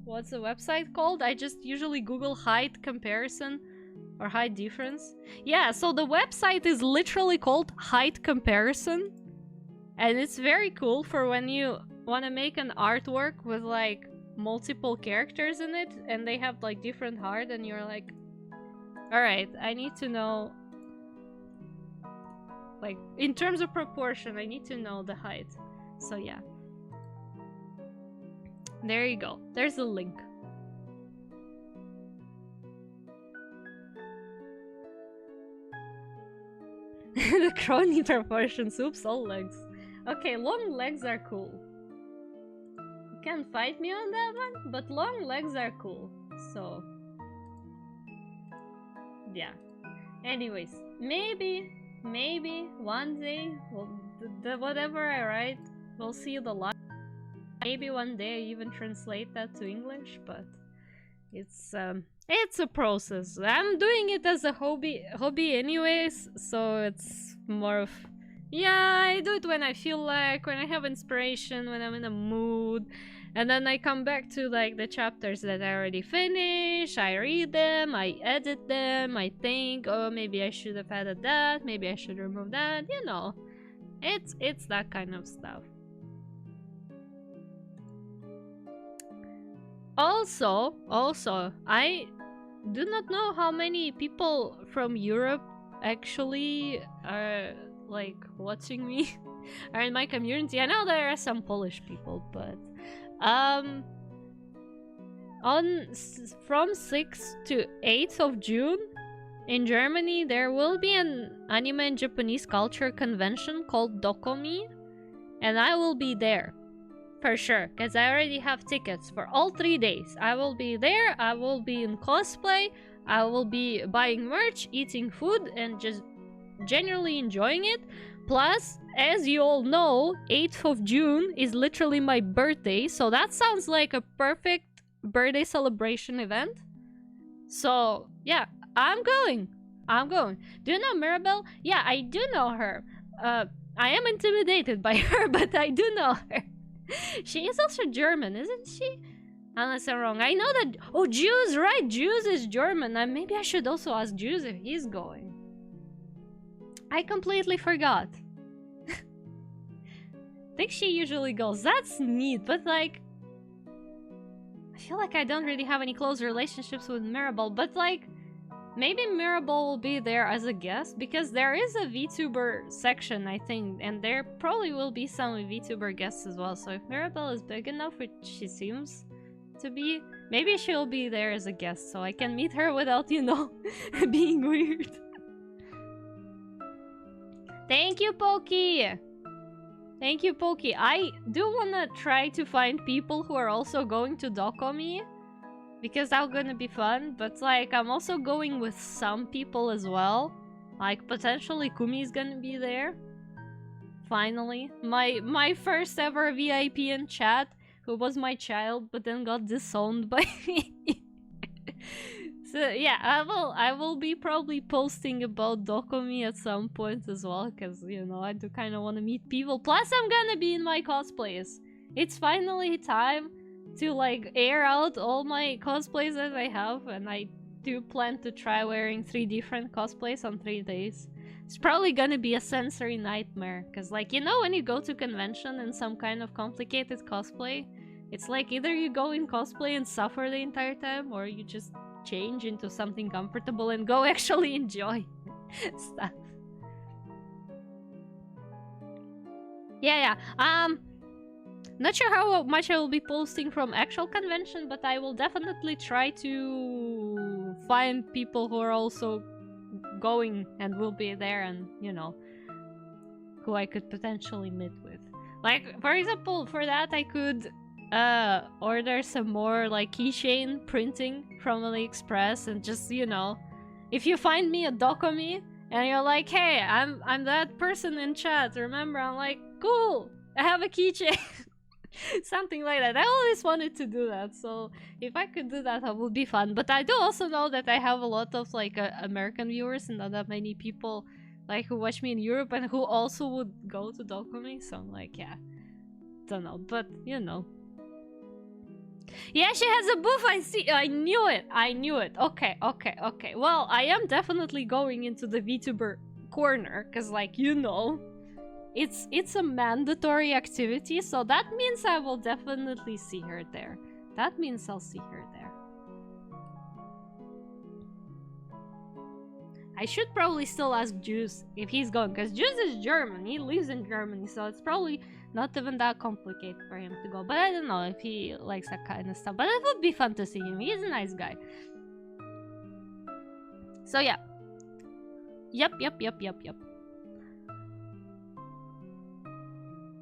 what's the website called. I just usually Google height comparison or height difference. Yeah, so the website is literally called Height Comparison. And it's very cool for when you want to make an artwork with like multiple characters in it and they have like different height and you're like, alright, I need to know, like, in terms of proportion, I need to know the height. So yeah. There you go. There's a link. The crony proportions. Oops, all legs. Okay, long legs are cool. You can't fight me on that one, but long legs are cool. So, yeah. Anyways, maybe one day, well, whatever I write, we'll see the light. Maybe one day I even translate that to English, but it's a process. I'm doing it as a hobby anyways, so it's more of, yeah, I do it when I feel like, when I have inspiration, when I'm in a mood, and then I come back to like the chapters that I already finished, I read them, I edit them, I think, oh, maybe I should have added that, maybe I should remove that, you know. It's that kind of stuff. Also, I do not know how many people from Europe actually are like watching me are in my community. I know there are some Polish people, but from 6th to 8th of June in Germany there will be an anime and Japanese culture convention called Dokomi, and I will be there. For sure, because I already have tickets for all 3 days. I will be there, I will be in cosplay, I will be buying merch, eating food, and just generally enjoying it. Plus, as you all know, 8th of June is literally my birthday, so that sounds like a perfect birthday celebration event. So, yeah, I'm going. Do you know Mirabelle? Yeah, I do know her. I am intimidated by her, but I do know her. She is also German, isn't she? Unless I'm wrong. I know that... Oh, Juice, right. Juice is German. Maybe I should also ask Juice if he's going. I completely forgot. I think she usually goes. That's neat, but like... I feel like I don't really have any close relationships with Mirabelle, but like... Maybe Mirabelle will be there as a guest, because there is a VTuber section, I think, and there probably will be some VTuber guests as well. So if Mirabelle is big enough, which she seems to be, maybe she'll be there as a guest, so I can meet her without, you know, being weird. Thank you, Pokey! Thank you, Pokey. I do wanna try to find people who are also going to Dokomi, because that's gonna be fun, but like I'm also going with some people as well. Like potentially Kumi's gonna be there. Finally. My first ever VIP in chat, who was my child but then got disowned by me. So yeah, I will be probably posting about Dokomi at some point as well, because you know I do kinda wanna meet people. Plus I'm gonna be in my cosplays. It's finally time to like air out all my cosplays that I have, and I do plan to try wearing 3 different cosplays on 3 days. It's probably gonna be a sensory nightmare, because like, you know, when you go to convention in some kind of complicated cosplay, it's like either you go in cosplay and suffer the entire time, or you just change into something comfortable and go actually enjoy stuff. Yeah. Not sure how much I will be posting from actual convention, but I will definitely try to find people who are also going and will be there, and, you know, who I could potentially meet with. Like, for example, for that I could order some more, like, keychain printing from AliExpress, and just, you know, if you find me at Dokomi, and you're like, hey, I'm that person in chat, remember? I'm like, cool, I have a keychain. Something like that. I always wanted to do that, so if I could do that, that would be fun. But I do also know that I have a lot of like American viewers, and not that many people like who watch me in Europe and who also would go to Dokomi. So I'm like, yeah, don't know, but you know. Yeah, she has a booth. I see. I knew it. Okay. Well, I am definitely going into the VTuber corner, because like, you know, it's a mandatory activity, so that means I will definitely see her there. That means I'll see her there. I should probably still ask Juice if he's going, because Juice is German. He lives in Germany, so it's probably not even that complicated for him to go. But I don't know if he likes that kind of stuff. But it would be fun to see him. He's a nice guy. So yeah. Yep.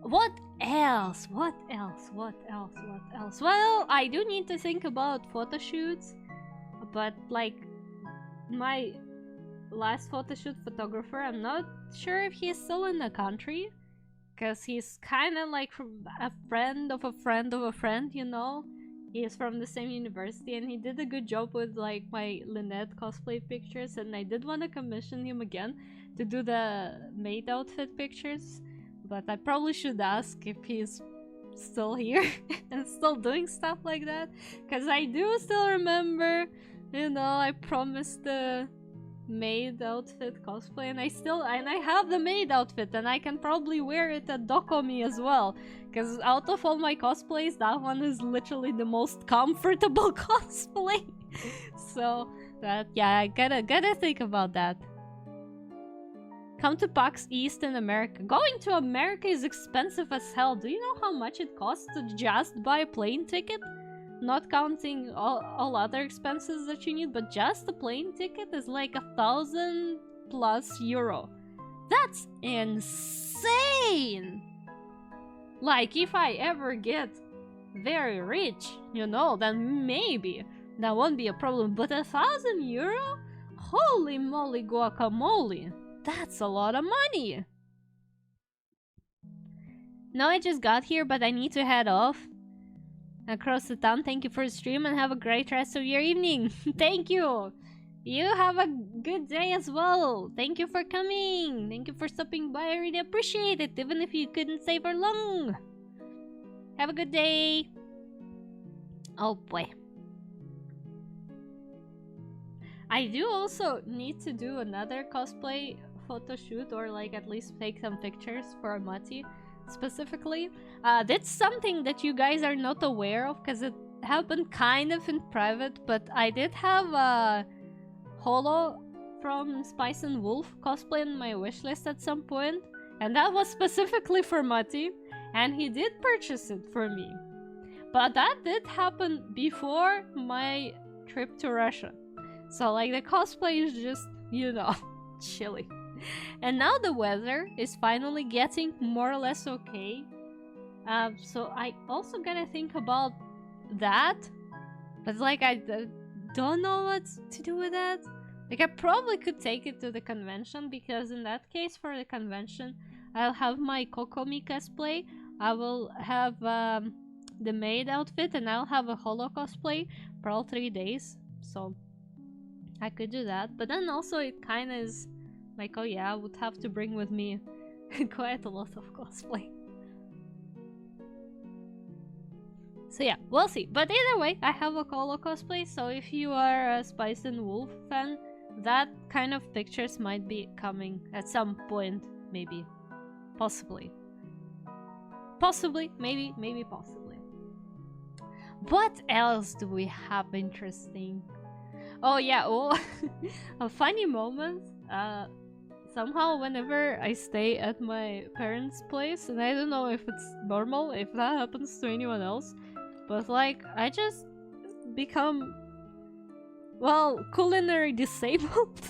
What else? Well, I do need to think about photo shoots, but like my last photo shoot photographer, I'm not sure if he's still in the country, because he's kind of like a friend of a friend of a friend, you know? He is from the same university, and he did a good job with like my Lynette cosplay pictures, and I did want to commission him again to do the maid outfit pictures. But I probably should ask if he's still here and still doing stuff like that. Because I do still remember, you know, I promised maid outfit cosplay, and I have the maid outfit, and I can probably wear it at Dokomi as well, because out of all my cosplays, that one is literally the most comfortable cosplay. So that, yeah, I gotta think about that. Come to PAX East in America. Going to America is expensive as hell. Do you know how much it costs to just buy a plane ticket? Not counting all other expenses that you need, but just the plane ticket is like €1,000+. That's insane! Like, if I ever get very rich, you know, then maybe that won't be a problem. But €1,000? Holy moly guacamole! That's a lot of money! No, I just got here, but I need to head off across the town. Thank you for the stream and have a great rest of your evening. Thank you! You have a good day as well. Thank you for coming. Thank you for stopping by. I really appreciate it, even if you couldn't stay for long. Have a good day. Oh boy. I do also need to do another cosplay photo shoot, or like at least take some pictures for Mati specifically. That's something that you guys are not aware of because it happened kind of in private, but I did have a holo from Spice and Wolf cosplay in my wishlist at some point, and that was specifically for Mati, and he did purchase it for me. But that did happen before my trip to Russia. So like the cosplay is just, you know, chilly. And now the weather is finally getting more or less okay. So I also gotta think about that. But like I don't know what to do with that. Like I probably could take it to the convention, because in that case for the convention I'll have my Kokomi cosplay. I will have the maid outfit, and I'll have a holo cosplay for all 3 days. So I could do that. But then also it kinda is like, oh yeah, I would have to bring with me quite a lot of cosplay. So yeah, we'll see. But either way, I have a holo cosplay, so if you are a Spice and Wolf fan, that kind of pictures might be coming at some point, maybe. Possibly. Possibly, maybe possibly. What else do we have interesting? Oh yeah, oh, a funny moment. Somehow whenever I stay at my parents' place, and I don't know if it's normal, if that happens to anyone else, but like, I just become, well, culinary disabled.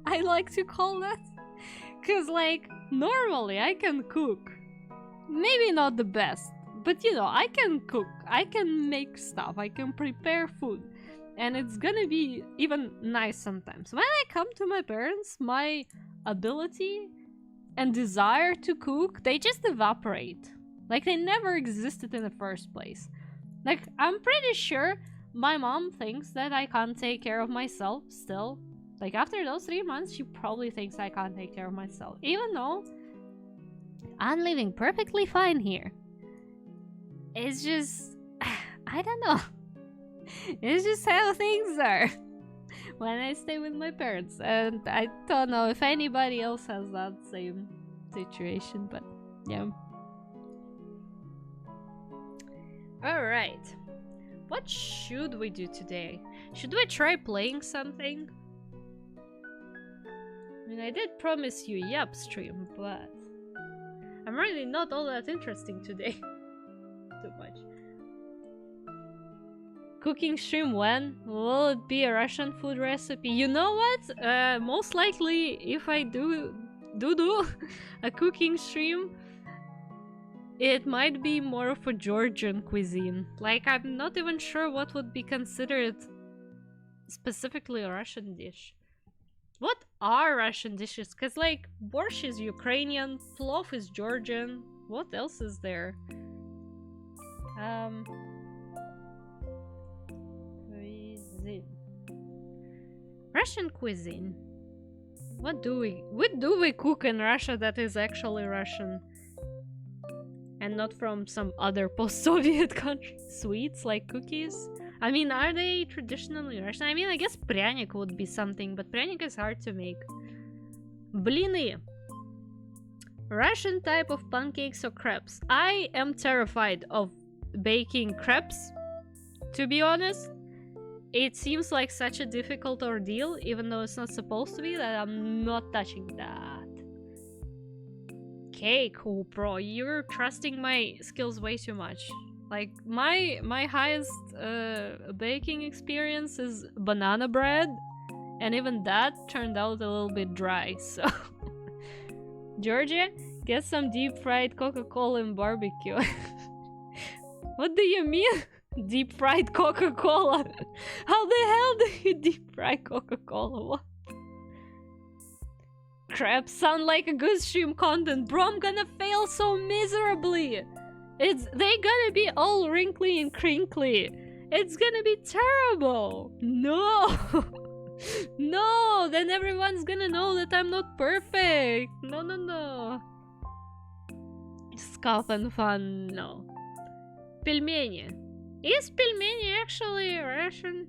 I like to call that. Cause like, normally I can cook. Maybe not the best, but you know, I can cook. I can make stuff. I can prepare food. And it's gonna be even nice sometimes. When I come to my parents, my ability and desire to cook, they just evaporate. Like they never existed in the first place. Like, I'm pretty sure my mom thinks that I can't take care of myself still. Like after those 3 months, she probably thinks I can't take care of myself. Even though I'm living perfectly fine here. It's just, I don't know. It's just how things are when I stay with my parents, and I don't know if anybody else has that same situation, but yeah. Alright, what should we do today? Should we try playing something? I mean, I did promise you Yap stream, but I'm really not all that interesting today. Too much. Cooking stream when? Will it be a Russian food recipe? You know what? Most likely, if I do a cooking stream, it might be more of a Georgian cuisine. Like, I'm not even sure what would be considered specifically a Russian dish. What are Russian dishes? Cause like, borscht is Ukrainian, plov is Georgian. What else is there? Russian cuisine. What do we cook in Russia that is actually Russian? And not from some other post-Soviet country? Sweets like cookies? I mean, are they traditionally Russian? I mean, I guess pryanik would be something, but pryanik is hard to make. Blini. Russian type of pancakes or crepes. I am terrified of baking crepes, to be honest. It seems like such a difficult ordeal, even though it's not supposed to be, that I'm not touching that. Cake, oh bro, you're trusting my skills way too much. Like, my highest baking experience is banana bread, and even that turned out a little bit dry, so... Georgia, get some deep fried Coca-Cola and barbecue. What do you mean? Deep fried Coca-Cola? How the hell do you deep fry Coca-Cola? What? Crap, sound like a good stream content. Bro, I'm gonna fail so miserably. They gonna be all wrinkly and crinkly. It's gonna be terrible. No. No, then everyone's gonna know that I'm not perfect. No, no, no. Scoff and fun, no. Пельмени. Is пельмени actually Russian?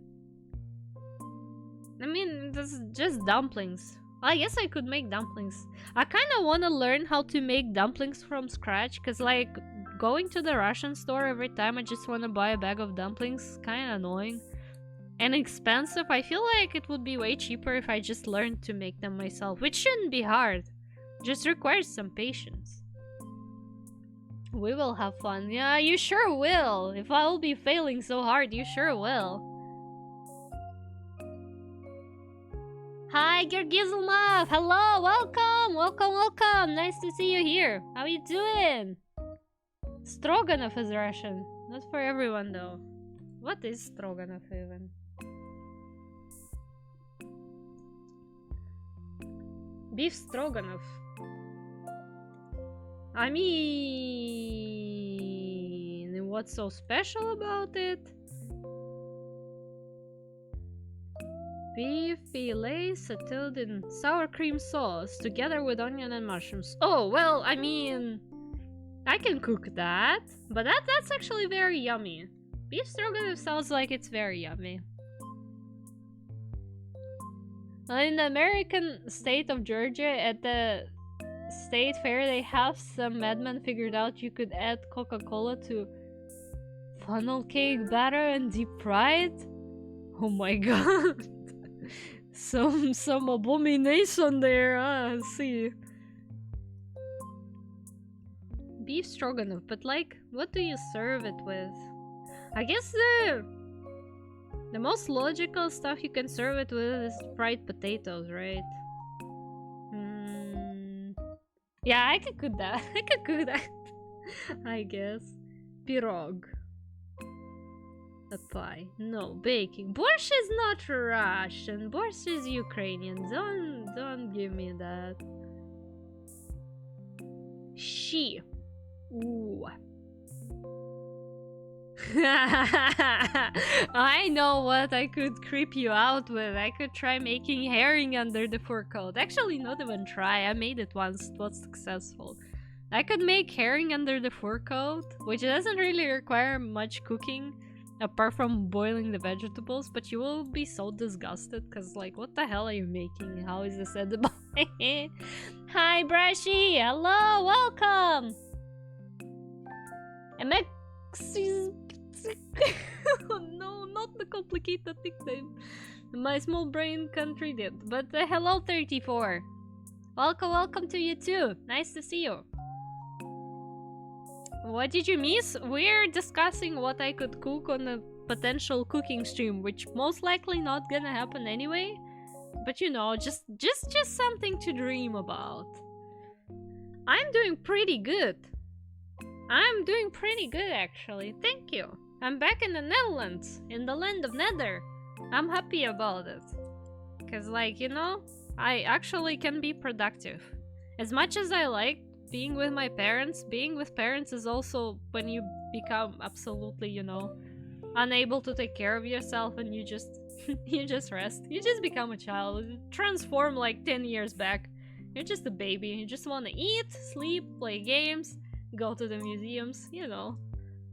I mean, that's just dumplings. I guess I could make dumplings. I kind of want to learn how to make dumplings from scratch, because like going to the Russian store every time I just want to buy a bag of dumplings, kind of annoying. And expensive. I feel like it would be way cheaper if I just learned to make them myself, which shouldn't be hard. Just requires some patience. We will have fun. Yeah, you sure will. If I will be failing so hard, you sure will. Hi, Gergizlmov! Hello, welcome! Welcome, welcome! Nice to see you here. How you doing? Stroganoff is Russian. Not for everyone, though. What is Stroganoff, even? Beef Stroganoff. I mean... What's so special about it? Beef fillet sauteed in sour cream sauce together with onion and mushrooms. Oh, well, I mean... I can cook that. But that's actually very yummy. Beef stroganoff sounds like it's very yummy. In the American state of Georgia, at the state fair, they have some madman figured out you could add Coca-Cola to funnel cake batter and deep fry it. Oh my god. some abomination there, I see. Beef stroganoff, but like, what do you serve it with? I guess the most logical stuff you can serve it with is fried potatoes, right? Yeah, I could cook that. I could cook that. I guess. Pirog. A pie. No, baking. Borscht is not Russian. Borscht is Ukrainian. Don't give me that. She. Ooh. I know what I could creep you out with. I could try making herring under the fur coat. Actually, not even try. I made it once. It was successful. I could make herring under the fur coat, which doesn't really require much cooking, apart from boiling the vegetables, but you will be so disgusted, because, like, what the hell are you making? How is this edible? Hi, Brashy! Hello! Welcome! Oh no, not the complicated nickname. My small brain can't read it. But hello, 34. Welcome to you too. Nice to see you. What did you miss? We're discussing what I could cook on a potential cooking stream, which most likely not gonna happen anyway. But you know, just something to dream about. I'm doing pretty good. I'm doing pretty good, actually. Thank you. I'm back in the Netherlands, in the land of Nether. I'm happy about it. Because, like, you know, I actually can be productive. As much as I like being with my parents, being with parents is also when you become absolutely, you know, unable to take care of yourself and you just rest. You just become a child. You transform like 10 years back. You're just a baby. You just want to eat, sleep, play games, go to the museums, you know,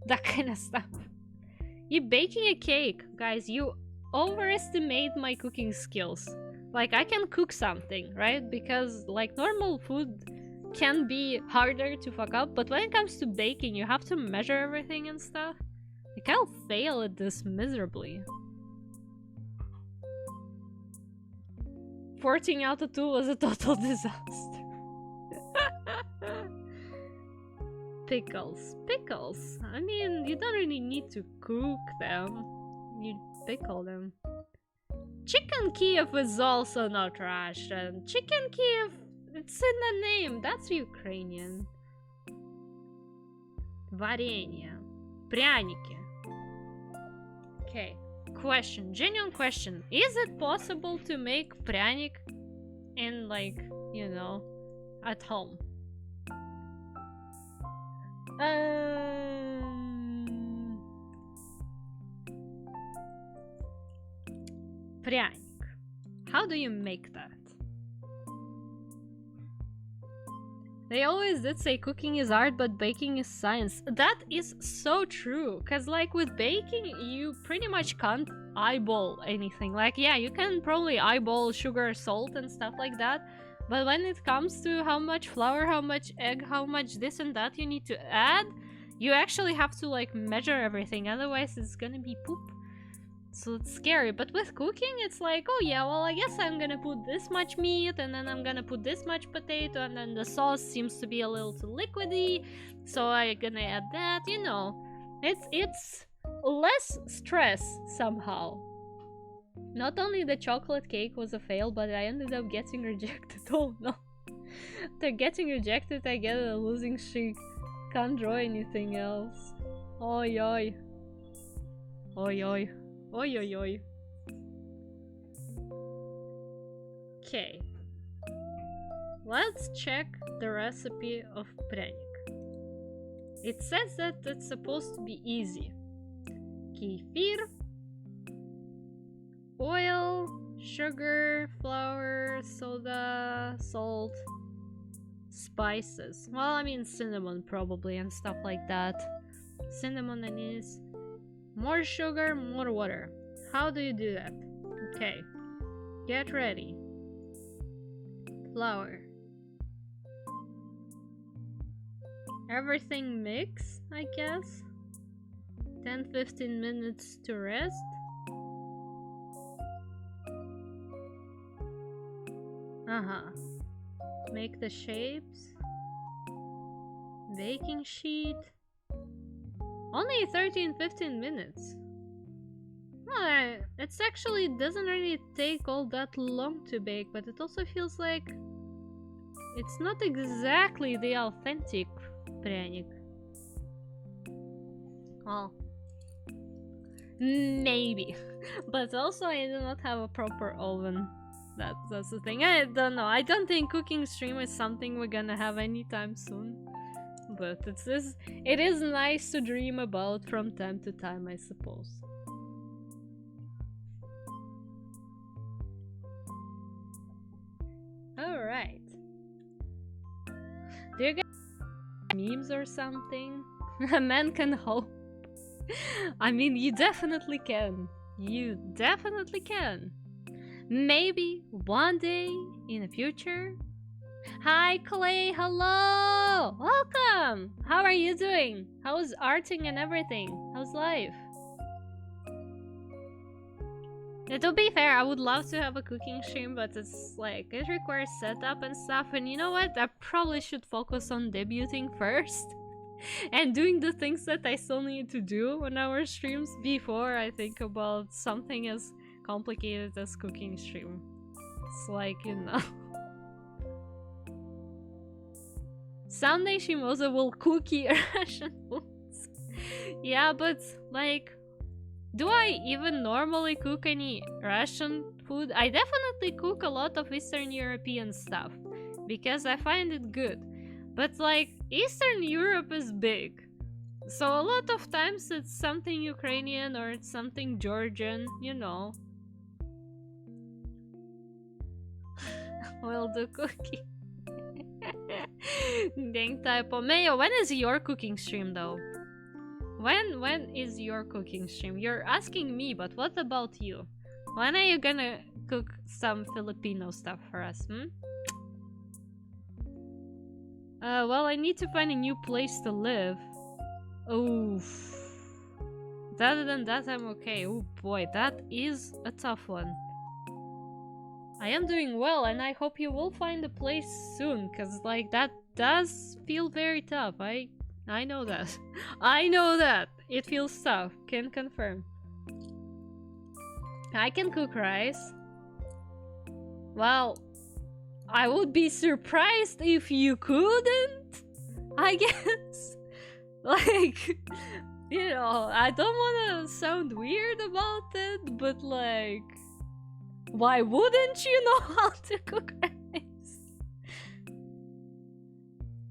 that kind of stuff. baking a cake. Guys, you overestimate my cooking skills. Like, I can cook something, right? Because, like, normal food can be harder to fuck up, but when it comes to baking, you have to measure everything and stuff. Like, I'll fail at this miserably. 14 out of 2 was a total disaster. Pickles. Pickles. I mean, you don't really need to cook them. You pickle them. Chicken Kiev is also not Russian. Chicken Kiev, it's in the name. That's Ukrainian. Варенье. Пряники. Okay. Question. Genuine question. Is it possible to make пряник in, like, you know, at home? Пряник. How do you make that? They always did say cooking is art, but baking is science. That is so true. Cause like with baking, you pretty much can't eyeball anything. Like, yeah, you can probably eyeball sugar, salt, and stuff like that. But when it comes to how much flour, how much egg, how much this and that you need to add, you actually have to like measure everything. Otherwise, it's gonna be poop. So it's scary. But with cooking, it's like, oh yeah, well, I guess I'm gonna put this much meat, and then I'm gonna put this much potato, and then the sauce seems to be a little too liquidy, so I'm gonna add that, you know. It's less stress somehow. Not only the chocolate cake was a fail, but I ended up getting rejected. Oh no. After getting rejected, I get a losing streak. Can't draw anything else. Oi oi. Oi oi. Oi oi oi. Okay. Let's check the recipe of пряник. It says that it's supposed to be easy. Kefir, oil, sugar, flour, soda, salt, spices. Well, I mean cinnamon probably and stuff like that. Cinnamon, anise. More sugar, more water. How do you do that? Okay. Get ready. Flour. Everything mix, I guess. 10-15 minutes to rest. Make the shapes. Baking sheet. Only 13-15 minutes. Well, it's actually doesn't really take all that long to bake, but it also feels like it's not exactly the authentic пряник. Well, maybe. But also I do not have a proper oven. That's the thing. I don't know. I don't think cooking stream is something we're gonna have anytime soon. But it is nice to dream about from time to time, I suppose. Alright. Do you guys have memes or something? A man can hope. I mean, you definitely can. You definitely can. Maybe one day in the future. Hi Clay, hello! Welcome! How are you doing? How's arting and everything? How's life? To be fair, I would love to have a cooking stream, but it's like, it requires setup and stuff, and you know what? I probably should focus on debuting first. And doing the things that I still need to do on our streams before I think about something as complicated as cooking stream. It's like, you know. Someday Shiimosa will cookie Russian foods. Yeah, but like, do I even normally cook any Russian food? I definitely cook a lot of Eastern European stuff because I find it good. But like, Eastern Europe is big. So a lot of times it's something Ukrainian or it's something Georgian, you know. We'll do cookie. Dang typo. Mayo, when is your cooking stream though? When is your cooking stream? You're asking me, but what about you? When are you gonna cook some Filipino stuff for us, hmm? Well, I need to find a new place to live. Oof. Other than that, I'm okay. Oh boy, that is a tough one. I am doing well, and I hope you will find a place soon, cause like that does feel very tough. I know that. I know that it feels tough. Can confirm. I can cook rice. Well, I would be surprised if you couldn't, I guess. Like, you know, I don't want to sound weird about it, but like, why wouldn't you know how to cook rice?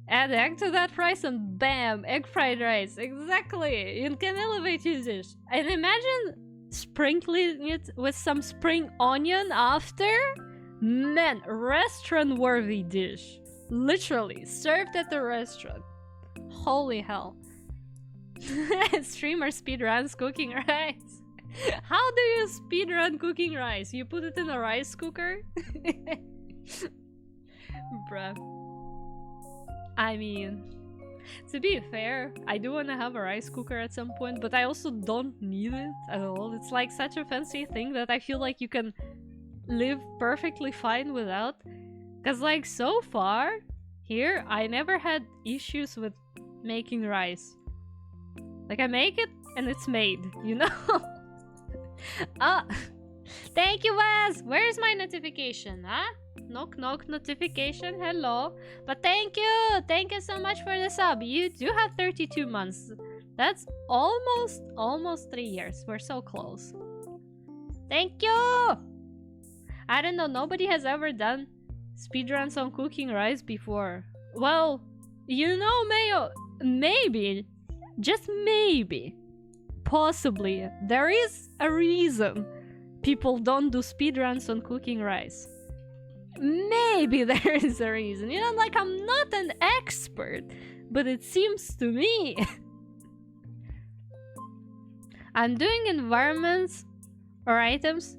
Add egg to that rice and bam, egg fried rice. Exactly, you can elevate your dish. And imagine sprinkling it with some spring onion after. Man, restaurant-worthy dish. Literally, served at the restaurant. Holy hell. Streamer speedruns cooking rice. How do you speedrun cooking rice? You put it in a rice cooker? Bruh. I mean, to be fair, I do want to have a rice cooker at some point, but I also don't need it at all. It's like such a fancy thing that I feel like you can live perfectly fine without. Cause like so far here I never had issues with making rice. Like I make it and it's made, you know. Thank you, Wes. Where's my notification? Huh? Knock knock notification. Hello. But thank you so much for the sub. You do have 32 months. That's almost 3 years. We're so close. Thank you. I don't know, nobody has ever done speedruns on cooking rice before. Well, you know, Mayo, maybe, just maybe, possibly, there is a reason people don't do speedruns on cooking rice. Maybe there is a reason. You know, like, I'm not an expert, but it seems to me. I'm doing environments or items.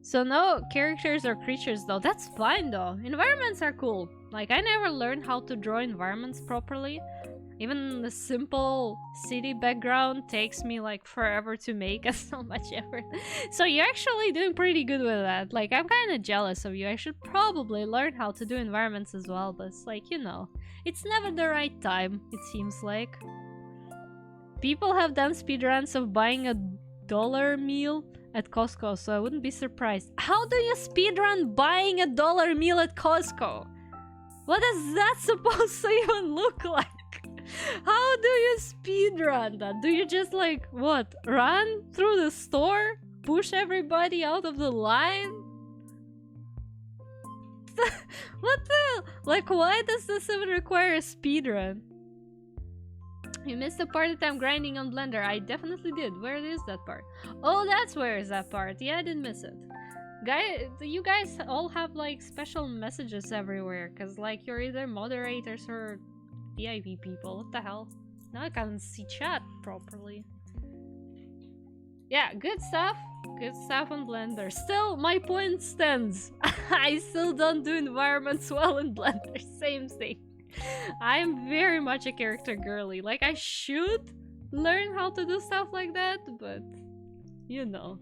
So no characters or creatures though. That's fine though. Environments are cool. Like I never learned how to draw environments properly. Even the simple city background takes me like forever to make and so much effort. So you're actually doing pretty good with that. Like I'm kind of jealous of you. I should probably learn how to do environments as well. But it's like, you know, it's never the right time, it seems like. People have done speedruns of buying a $1 meal at Costco, so I wouldn't be surprised. How do you speedrun buying a $1 meal at Costco? What is that supposed to even look like? How do you speedrun that? Do you just like, what, run through the store? Push everybody out of the line? What the? Like, why does this even require a speedrun? You missed the part that I'm grinding on Blender. I definitely did. Where is that part? Oh, that's where is that part. Yeah, I didn't miss it. You guys all have like special messages everywhere. Cause like you're either moderators or VIP people. What the hell? Now I can't see chat properly. Yeah, good stuff. Good stuff on Blender. Still, my point stands. I still don't do environments well in Blender. Same thing. I'm very much a character girly. Like, I should learn how to do stuff like that, but you know.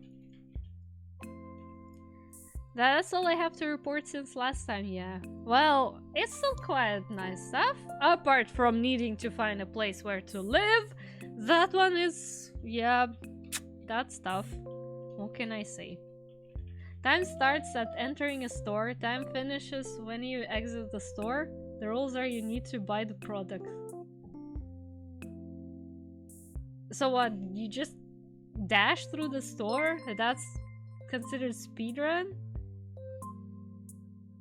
That's all I have to report since last time, yeah. Well, it's still quite nice stuff. Apart from needing to find a place where to live, that one is, yeah, that's tough. What can I say? Time starts at entering a store. Time finishes when you exit the store. The rules are you need to buy the product. So what, you just dash through the store? That's considered speedrun?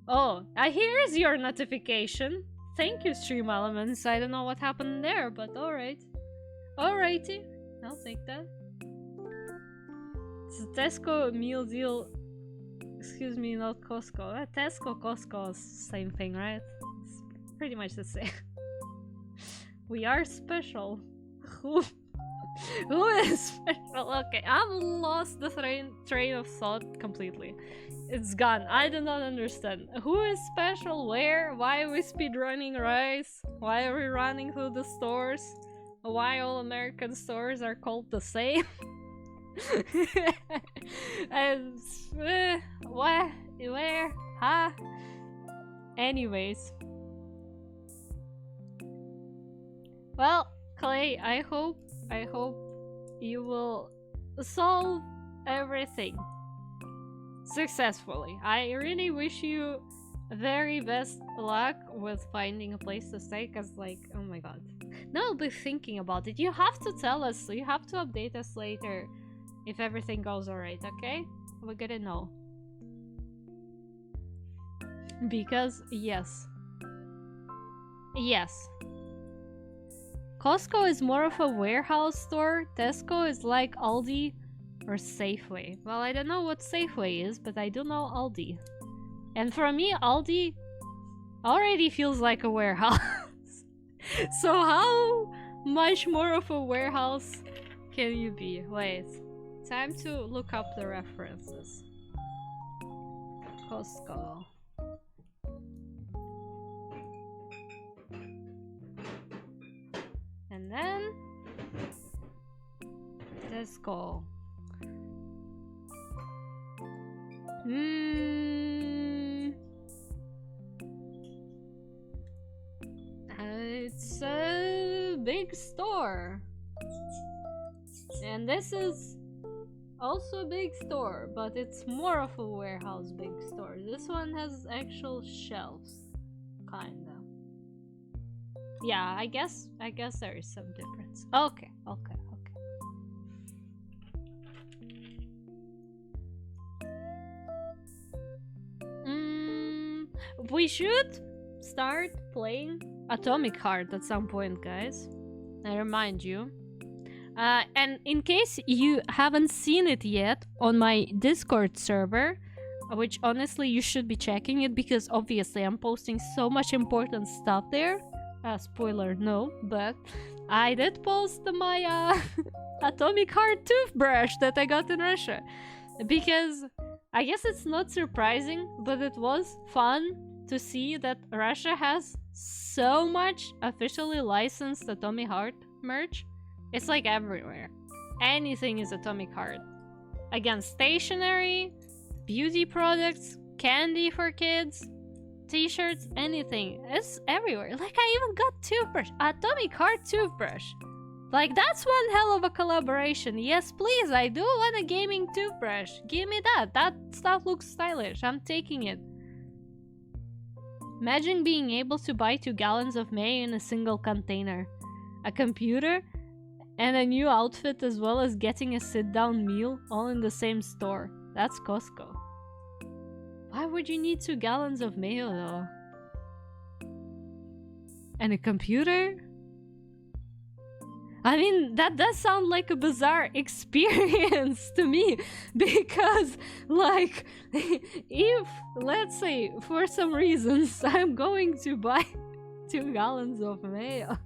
Oh, here's your notification. Thank you, Stream Elements. I don't know what happened there, but alright. Alrighty, I'll take that. It's a Tesco meal deal. Excuse me, not Costco. Tesco, Costco is same thing, right? It's pretty much the same. We are special. Who is special? Okay, I've lost the train of thought completely. It's gone. I do not understand. Who is special? Where? Why are we speedrunning Rice? Why are we running through the stores? Why all American stores are called the same? And, what? Where? Huh? Anyways. Well, Clay, I hope you will solve everything successfully. I really wish you very best luck with finding a place to stay, cause like, oh my god. Now I'll be thinking about it. You have to tell us, you have to update us later if everything goes alright, okay? We're gonna know. Because, yes. Yes. Costco is more of a warehouse store. Tesco is like Aldi or Safeway. Well, I don't know what Safeway is, but I do know Aldi. And for me, Aldi already feels like a warehouse. So how much more of a warehouse can you be? Wait. Time to look up the references. Costco. And then Tesco. It's a big store. And this is also a big store, but it's more of a warehouse big store. This one has actual shelves, kinda. Yeah, I guess there is some difference. Okay. We should start playing Atomic Heart at some point, guys. I remind you. And in case you haven't seen it yet on my Discord server, which honestly you should be checking it because obviously I'm posting so much important stuff there. Spoiler, no, but I did post my Atomic Heart toothbrush that I got in Russia. Because I guess it's not surprising, but it was fun to see that Russia has so much officially licensed Atomic Heart merch. It's like everywhere. Anything is Atomic Heart. Again, stationery, beauty products, candy for kids, t-shirts, anything. It's everywhere. Like I even got toothbrush. Atomic Heart toothbrush. Like that's one hell of a collaboration. Yes, please, I do want a gaming toothbrush. Give me that. That stuff looks stylish. I'm taking it. Imagine being able to buy 2 gallons of mayo in a single container. A computer and a new outfit as well as getting a sit-down meal all in the same store. That's Costco. Why would you need 2 gallons of mayo though? And a computer? I mean, that does sound like a bizarre experience to me, because, like, if, let's say, for some reasons, I'm going to buy 2 gallons of mayo,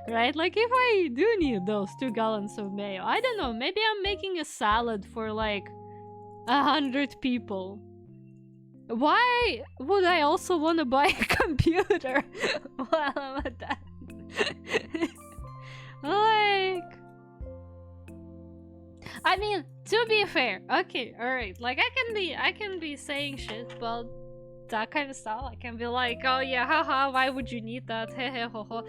right? Like, if I do need those 2 gallons of mayo, I don't know, maybe I'm making a salad for, like, 100 people. Why would I also want to buy a computer while I'm at that? Like, I mean, to be fair, okay, alright, like I can be saying shit about that kind of stuff. I can be like, oh yeah, haha, why would you need that? Hehe ho ho.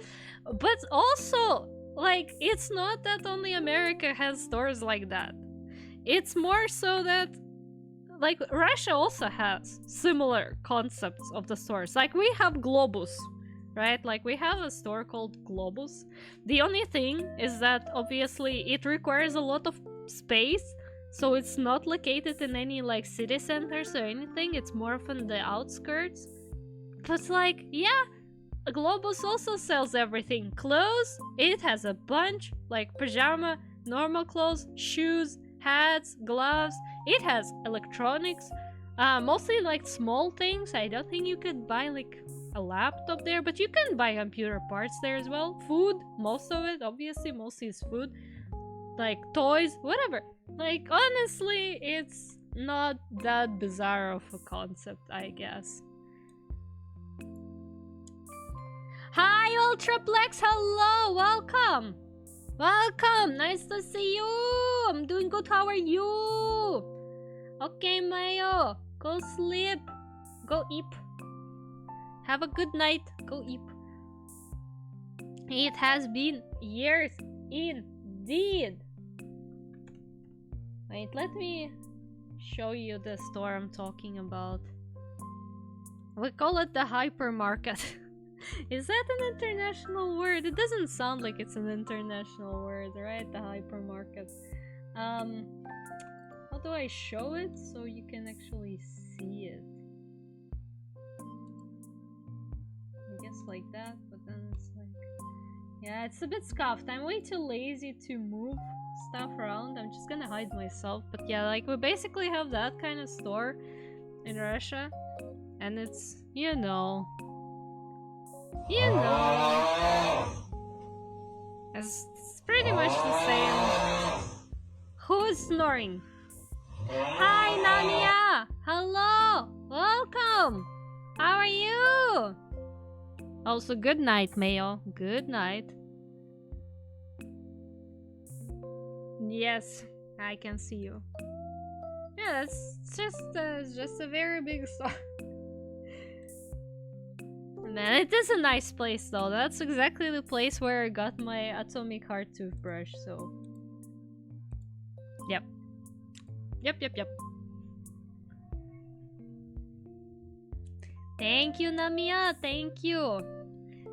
But also, like, it's not that only America has stores like that. It's more so that, like, Russia also has similar concepts of the stores. Like, we have Globus, right? Like, we have a store called Globus. The only thing is that, obviously, it requires a lot of space, so it's not located in any, like, city centers or anything. It's more of on the outskirts. But, like, yeah, Globus also sells everything. Clothes, it has a bunch, like pajama, normal clothes, shoes, hats, gloves. It has electronics, mostly like small things. I don't think you could buy like a laptop there, but you can buy computer parts there as well. Food, most of it, obviously, mostly is food. like toys, whatever. Like, honestly, it's not that bizarre of a concept, I guess. Hi, Ultraplex! Hello! Welcome! Welcome! Nice to see you! I'm doing good, how are you? Okay, Mayo, go sleep. Go eat. Have a good night. Go eat. It has been years indeed. Wait, let me show you the store I'm talking about. We call it the hypermarket. Is that an international word? It doesn't sound like it's an international word, right? The hypermarket. How do I show it so you can actually see it? I guess like that, but then it's like... Yeah, it's a bit scuffed. I'm way too lazy to move stuff around. I'm just gonna hide myself. But yeah, like we basically have that kind of store in Russia. And it's, you know... It's pretty much the same. Who is snoring? Hi, Nania! Hello! Welcome! How are you? Also, good night, Mayo. Good night. Yes, I can see you. Yeah, it's just a very big store. Man, it is a nice place though. That's exactly the place where I got my atomic heart toothbrush, so... Yep. Yep. Thank you, Namiya, thank you.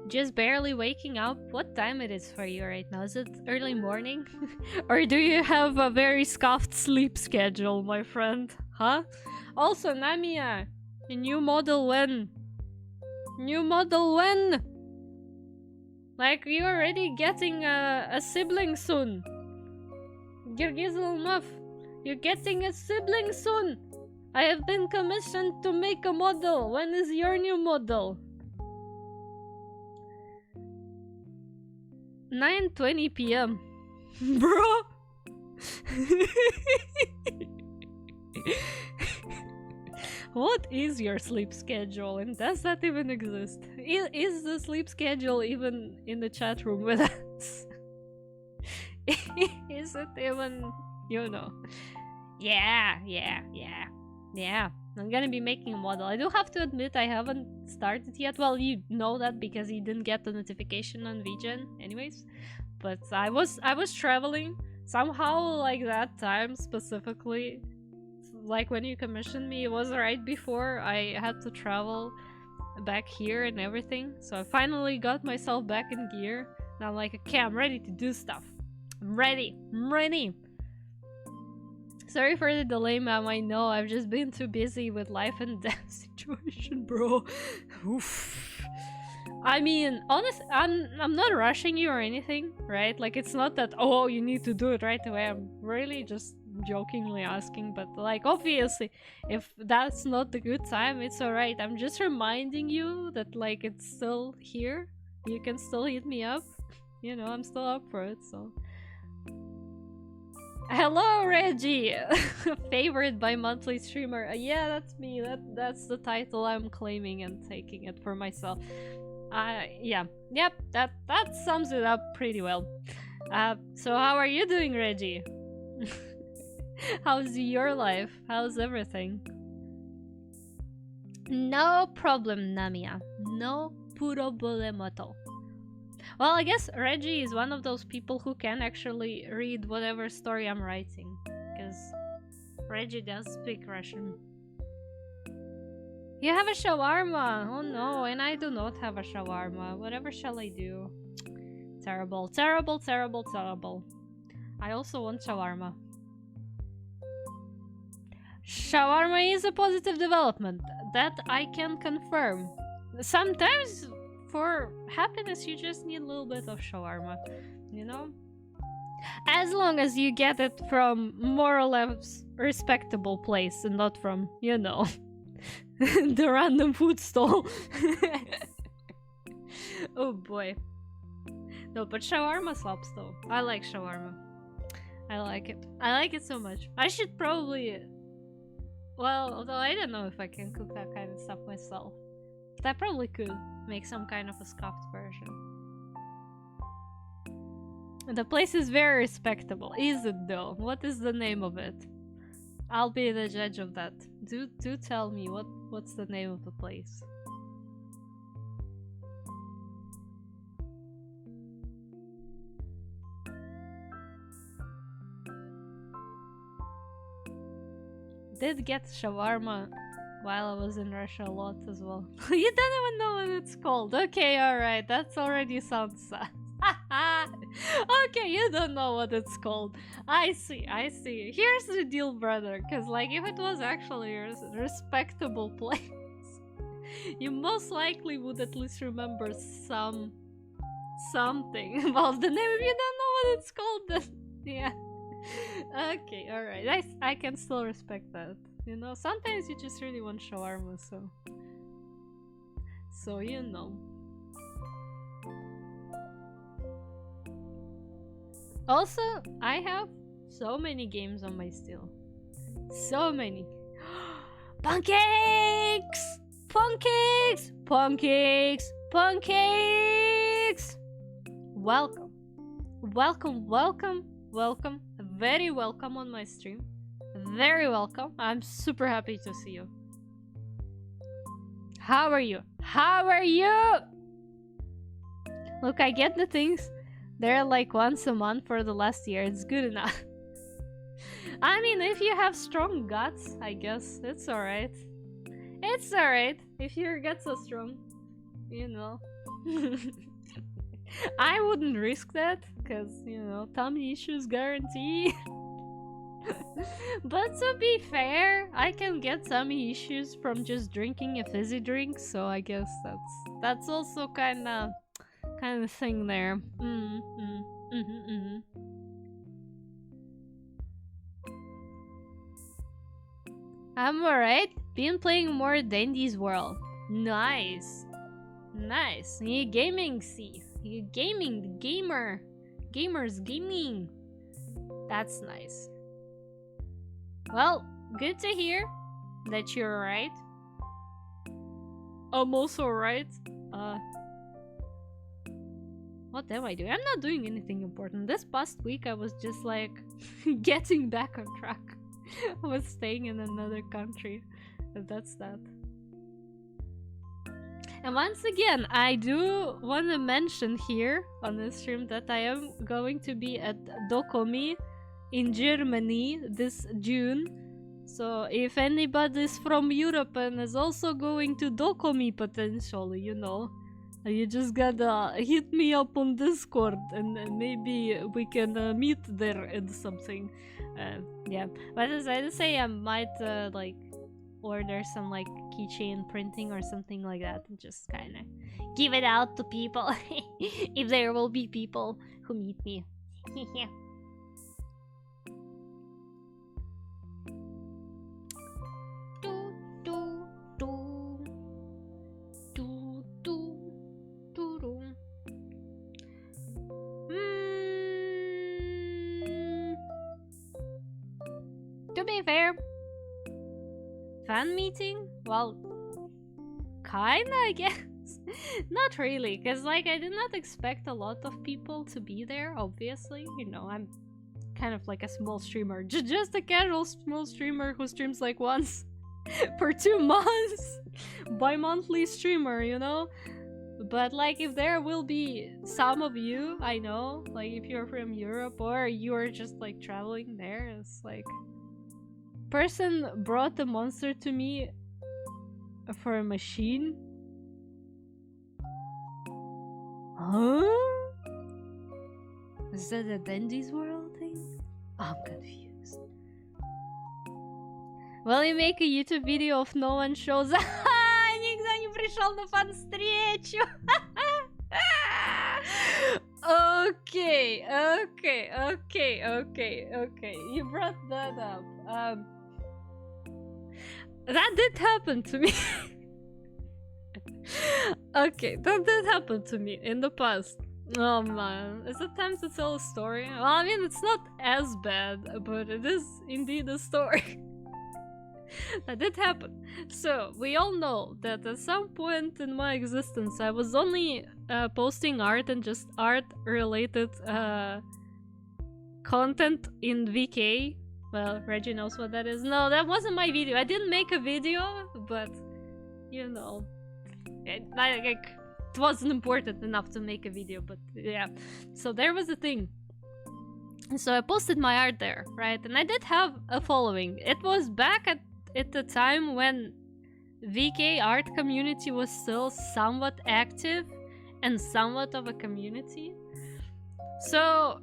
Just barely waking up. What time it is for you right now? Is it early morning? Or do you have a very scuffed sleep schedule, my friend? Huh? Also, Namiya, a new model when? New model when? Like, you're already getting a sibling soon. Girgizzle you're getting a sibling soon. I have been commissioned to make a model. When is your new model? 9:20 p.m. Bro! What is your sleep schedule, and does that even exist? Is the sleep schedule even in the chat room with us? Is it even, you know? Yeah. I'm gonna be making a model. I do have to admit I haven't started yet. Well, you know that because you didn't get the notification on VGen anyways. But I was traveling somehow, like that time specifically. Like when you commissioned me, it was right before I had to travel back here and everything. So I finally got myself back in gear. And I'm like, okay, I'm ready to do stuff. I'm ready. Sorry for the delay, ma'am. I know I've just been too busy with life and death situation, bro. Oof. I mean, honestly, I'm not rushing you or anything, right? Like, it's not that, oh, you need to do it right away. I'm really just jokingly asking, but like, obviously, if that's not the good time, it's alright. I'm just reminding you that, like, it's still here. You can still hit me up. You know, I'm still up for it, so... Hello, Reggie! Favored by monthly streamer. Yeah, that's me. That's the title I'm claiming and taking it for myself. Yeah. Yep, that sums it up pretty well. So how are you doing, Reggie? How's your life? How's everything? No problem, Namiya. No problem at all. Well, I guess Reggie is one of those people who can actually read whatever story I'm writing. Because Reggie does speak Russian. You have a shawarma! Oh no, and I do not have a shawarma. Whatever shall I do? Terrible. I also want shawarma. Shawarma is a positive development. That I can confirm. Sometimes... for happiness, you just need a little bit of shawarma, you know? As long as you get it from more or less respectable place and not from, you know, the random food stall. Oh boy. No, but shawarma slaps though. I like shawarma. I like it. I like it so much. I should probably... Well, although I don't know if I can cook that kind of stuff myself. But I probably could make some kind of a scuffed version. The place is very respectable. Is it though? What is the name of it? I'll be the judge of that. Do tell me what's the name of the place. Did get shawarma while I was in Russia a lot as well. You don't even know what it's called. Okay, alright, that's already sounds sad. Okay, you don't know what it's called. I see. Here's the deal, brother. Cause like if it was actually a respectable place, you most likely would at least remember something about the name. If you don't know what it's called, then yeah. Okay, alright. I can still respect that. You know, sometimes you just really want shawarma, so you know. Also, I have so many games on my Steam. So many. Pancakes! Pancakes! Pancakes! Pancakes! Welcome. Welcome, welcome, welcome. Very welcome on my stream. Very welcome. I'm super happy to see you. How are you? How are you? Look, I get the things. They're like once a month for the last year. It's good enough. I mean, if you have strong guts, I guess it's alright. It's alright if your guts are strong, you know. I wouldn't risk that, because, you know, tummy issues guarantee. But to be fair, I can get tummy issues from just drinking a fizzy drink, so I guess that's also kind of thing there. I'm alright. Been playing more Dandy's World. Nice. Nice. You gaming, see. You gaming, gamer. Gamers gaming. That's nice. Well, good to hear that you're alright. I'm also alright. What am I doing? I'm not doing anything important. This past week I was just like getting back on track. I was staying in another country. That's that. And once again, I do want to mention here on the stream that I am going to be at Dokomi in Germany this June. So if anybody's from Europe and is also going to Dokomi potentially, you know, you just gotta hit me up on Discord and maybe we can meet there and something. Yeah, but as I say, I might like order some like keychain printing or something like that and just kind of give it out to people if there will be people who meet me. To be fair, fan meeting? Well, kinda, I guess. Not really, because like I did not expect a lot of people to be there, obviously. You know, I'm kind of like a small streamer. Just a casual small streamer who streams like once for 2 months. Bi-monthly streamer, you know? But like if there will be some of you, I know, like if you're from Europe or you're just like traveling there, it's like... Person brought the monster to me for a machine. Huh? Is that a Dandy's World thing? I'm confused. Will you make a YouTube video if no one shows up? Никто не пришел на фан-встречу! Okay. You brought that up. That did happen to me. Okay, that did happen to me in the past. Oh man, is it time to tell a story? Well, I mean, it's not as bad, but it is indeed a story. That did happen. So, we all know that at some point in my existence, I was only posting art and just art related content in VK. Well, Reggie knows what that is. No, that wasn't my video. I didn't make a video, but you know, it wasn't important enough to make a video, but yeah. So there was a thing. So I posted my art there, right? And I did have a following. It was back at the time when VK art community was still somewhat active and somewhat of a community. So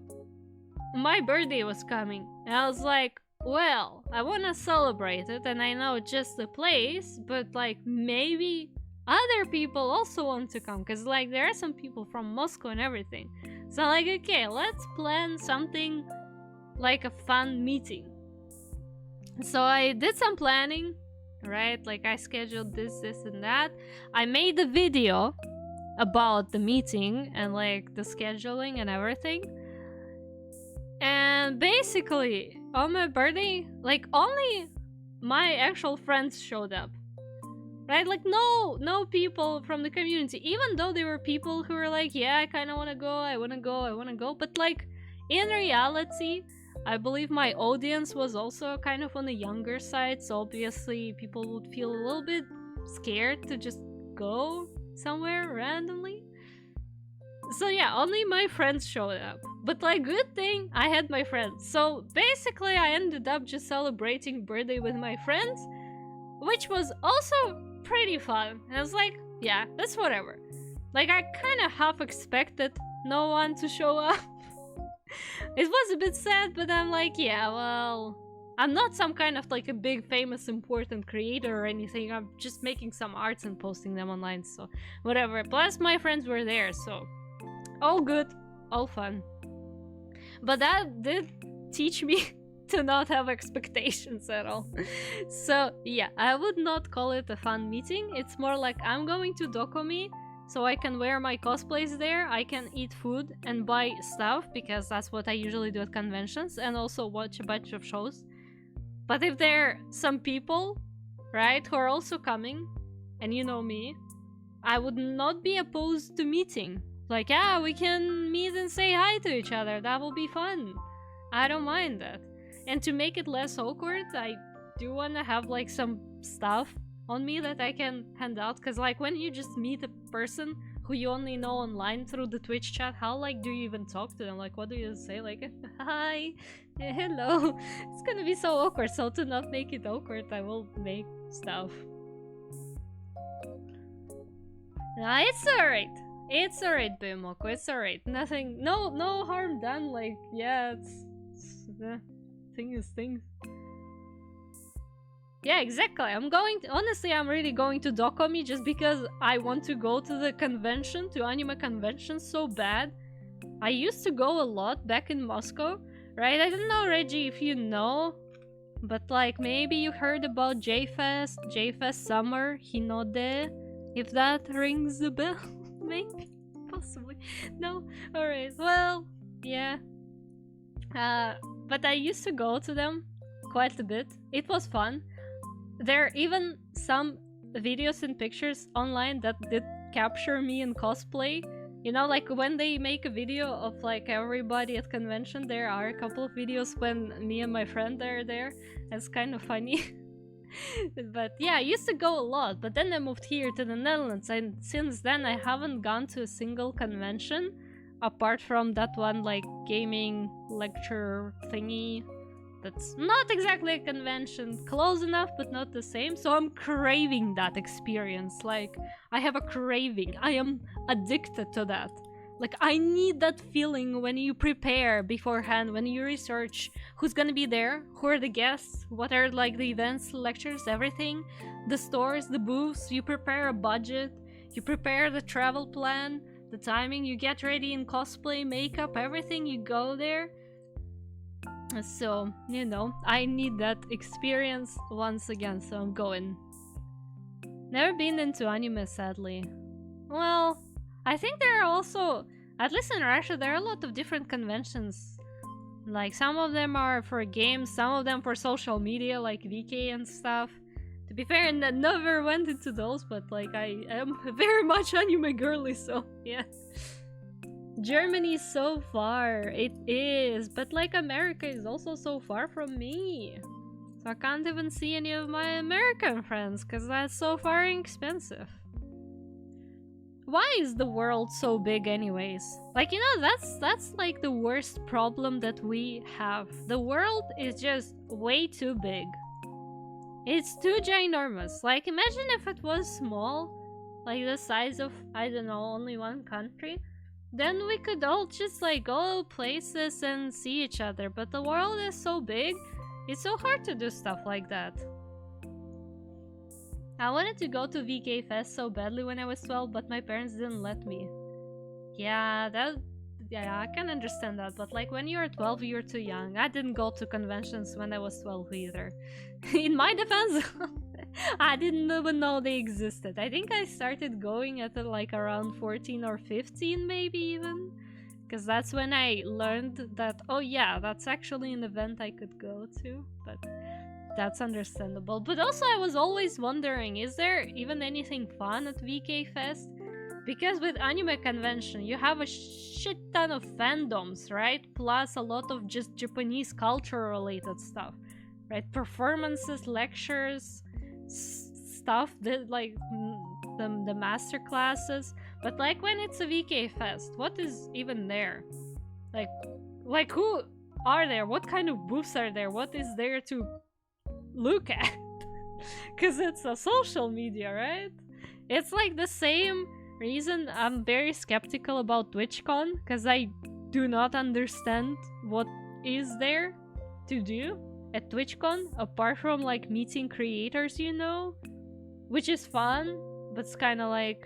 my birthday was coming, and I was like, well, I want to celebrate it, and I know just the place, but like maybe other people also want to come, because like there are some people from Moscow and everything. So like, okay, let's plan something like a fun meeting. So I did some planning, right? Like I scheduled this and that. I made a video about the meeting and like the scheduling and everything. And basically, on my birthday, like only my actual friends showed up. Right? Like no people from the community, even though there were people who were like, yeah, I kind of want to go, I want to go. But like in reality, I believe my audience was also kind of on the younger side, so obviously people would feel a little bit scared to just go somewhere randomly. So yeah, only my friends showed up. But like, good thing I had my friends. So basically I ended up just celebrating birthday with my friends, which was also pretty fun. And I was like, yeah, that's whatever. Like I kind of half expected no one to show up. It was a bit sad, but I'm like, yeah, well, I'm not some kind of like a big famous important creator or anything. I'm just making some arts and posting them online, so whatever. Plus my friends were there, so all good, all fun. But that did teach me to not have expectations at all. So yeah, I would not call it a fun meeting. It's more like I'm going to Dokomi, so I can wear my cosplays there, I can eat food and buy stuff, because that's what I usually do at conventions, and also watch a bunch of shows. But if there are some people, right, who are also coming, and you know me, I would not be opposed to meeting. Like, yeah, we can meet and say hi to each other, that will be fun. I don't mind that. And to make it less awkward, I do want to have like some stuff on me that I can hand out, because like when you just meet a person who you only know online through the Twitch chat, how like do you even talk to them? Like what do you say? Like, hi, hello. It's gonna be so awkward, so to not make it awkward, I will make stuff. Nah, it's alright. It's alright, Bimoko, it's alright. Nothing, no harm done, like, yeah, it's thing is things. Yeah, exactly. Honestly, I'm really going to Dokomi just because I want to go to the convention, to anime convention so bad. I used to go a lot back in Moscow, right? I don't know, Reggie, if you know, but like maybe you heard about J-Fest Summer, Hinode, if that rings a bell, maybe, possibly. No? Alright, well, yeah. But I used to go to them quite a bit. It was fun. There are even some videos and pictures online that did capture me in cosplay. You know, like when they make a video of like everybody at convention, there are a couple of videos when me and my friend are there. It's kind of funny. But yeah, I used to go a lot, but then I moved here to the Netherlands, and since then I haven't gone to a single convention apart from that one like gaming lecture thingy. That's not exactly a convention, close enough but not the same, so I'm craving that experience. Like, I have a craving, I am addicted to that. Like, I need that feeling when you prepare beforehand, when you research who's gonna be there, who are the guests, what are like the events, lectures, everything, the stores, the booths, you prepare a budget, you prepare the travel plan, the timing, you get ready in cosplay, makeup, everything, you go there. So, you know, I need that experience once again, so I'm going. Never been into anime, sadly. Well, I think there are also At least in Russia, there are a lot of different conventions. Like, some of them are for games, some of them for social media, like VK and stuff. To be fair, I never went into those, but like, I am very much anime girly, so yeah. Germany is so far, it is, but like America is also so far from me. So I can't even see any of my American friends, cause that's so far expensive. Why is the world so big anyways? Like, you know, that's like the worst problem that we have. The world is just way too big. It's too ginormous. Like, imagine if it was small, like the size of, I don't know, only one country. Then we could all just like go places and see each other. But the world is so big, it's so hard to do stuff like that. I wanted to go to VK Fest so badly when I was 12, but my parents didn't let me. Yeah, I can understand that, but like when you're 12, you're too young. I didn't go to conventions when I was 12 either. In my defense, I didn't even know they existed. I think I started going at like around 14 or 15 maybe even. Because that's when I learned that, oh yeah, that's actually an event I could go to, but that's understandable. But also I was always wondering, is there even anything fun at VK Fest? Because with anime convention, you have a shit ton of fandoms, right? Plus a lot of just Japanese culture related stuff, right? Performances, lectures, stuff that like the master classes. But like when it's a VK Fest, what is even there? Like who are there? What kind of booths are there? What is there to look at? Because it's a social media, right? It's like the same reason I'm very skeptical about TwitchCon, because I do not understand what is there to do at TwitchCon apart from like meeting creators, you know, which is fun, but it's kind of like,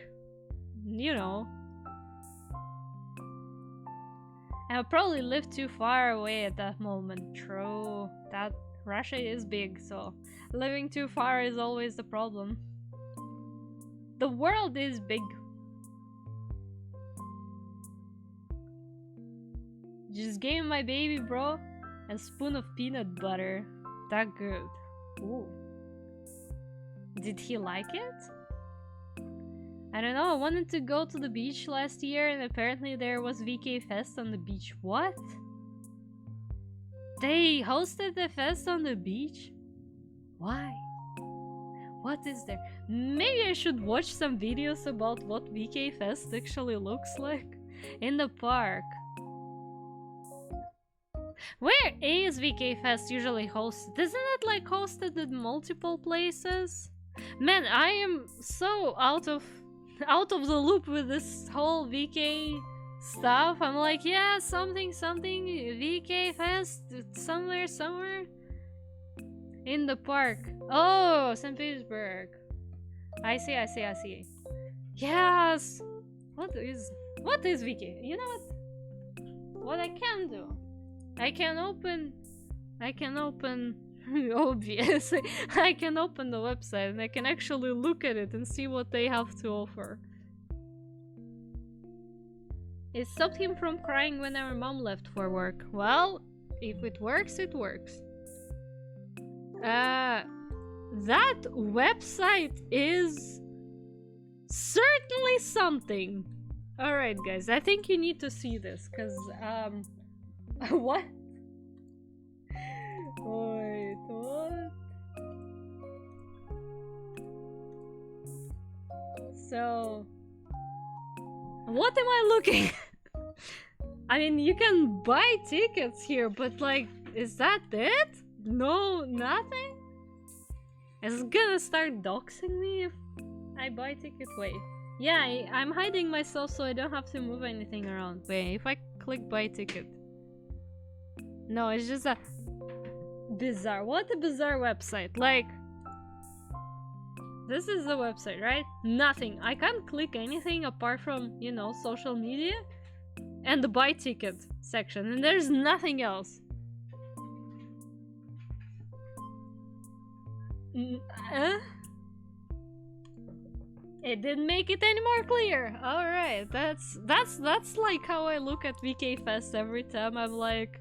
you know, I probably live too far away at that moment. True, that Russia is big, so living too far is always the problem. The world is big. Just gave my baby bro a spoon of peanut butter. That good. Ooh. Did he like it? I don't know, I wanted to go to the beach last year and apparently there was VK Fest on the beach. What? They hosted the fest on the beach? Why? What is there? Maybe I should watch some videos about what VK Fest actually looks like in the park. Where is VK Fest usually hosted? Isn't it like hosted in multiple places? Man, I am so out of the loop with this whole VK stuff. I'm like, yeah, something VK Fest somewhere in the park. Oh, St. Petersburg. I see. Yes. What is VK? You know what I can do? I can open obviously I can open the website and I can actually look at it and see what they have to offer. It stopped him from crying when our mom left for work. Well, if it works, it works. That website is certainly something. Alright guys, I think you need to see this, cause what? Wait, what? So, what am I looking at? I mean, you can buy tickets here, but like, is that it? No, nothing? Is it gonna start doxing me if I buy ticket? Wait. Yeah, I'm hiding myself so I don't have to move anything around. Wait, if I click buy ticket. No, it's just a bizarre. What a bizarre website. Like, this is the website, right? Nothing. I can't click anything apart from, you know, social media and the buy ticket section, and there's nothing else. It didn't make it any more clear. All right, that's like how I look at VK Fest every time. I'm like,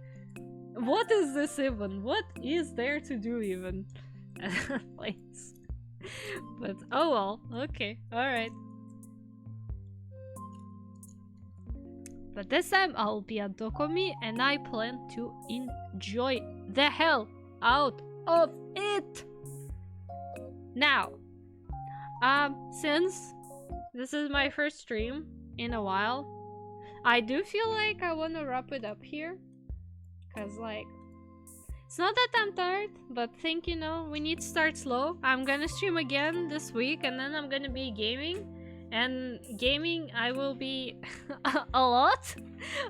what is this even? What is there to do even? Place. But oh well. Okay. All right. But this time I'll be at Dokomi and I plan to enjoy the hell out of it. Now, since this is my first stream in a while, I do feel like I want to wrap it up here. Cause like, it's not that I'm tired, but think, you know, we need to start slow. I'm gonna stream again this week and then I'm gonna be gaming. And gaming, I will be a lot.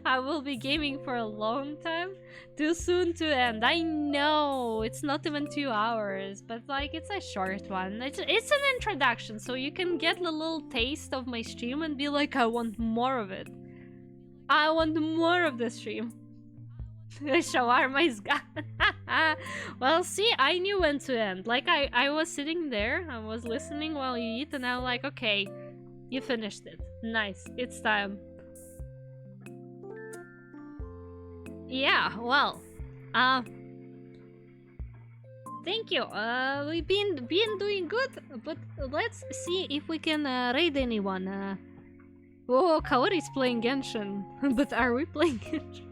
I will be gaming for a long time. Too soon to end. I know it's not even 2 hours, but like it's a short one. It's an introduction, so you can get a little taste of my stream and be like, I want more of it. I want more of the stream. Shawarma is gone. Well, see, I knew when to end. Like I was sitting there, I was listening while you eat, and I'm like, okay. You finished it. Nice. It's time. Yeah, well. Thank you. We've been doing good, but let's see if we can raid anyone. Oh, Kaori's playing Genshin. But are we playing Genshin?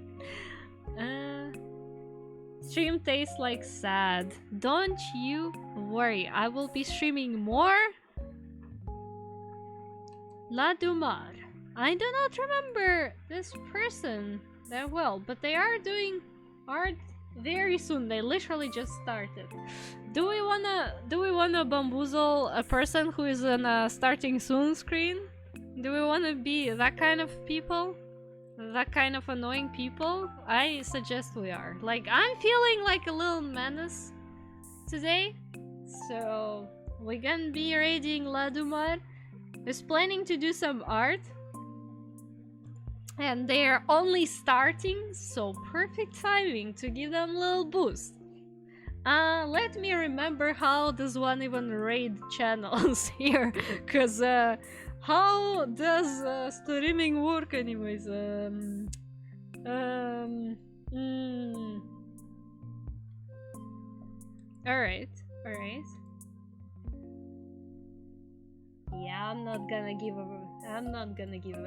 Stream tastes like sad. Don't you worry. I will be streaming more. La Dumar. I do not remember this person that well, but they are doing art very soon. They literally just started. Do we wanna bamboozle a person who is on a starting soon screen? Do we wanna be that kind of people? That kind of annoying people? I suggest we are. Like, I'm feeling like a little menace today, so we're gonna be raiding La Dumar. Is planning to do some art, and they're only starting, so perfect timing to give them a little boost. Let me remember how does one even raid channels here, cause how does streaming work anyways? Alright. Yeah, I'm not gonna give a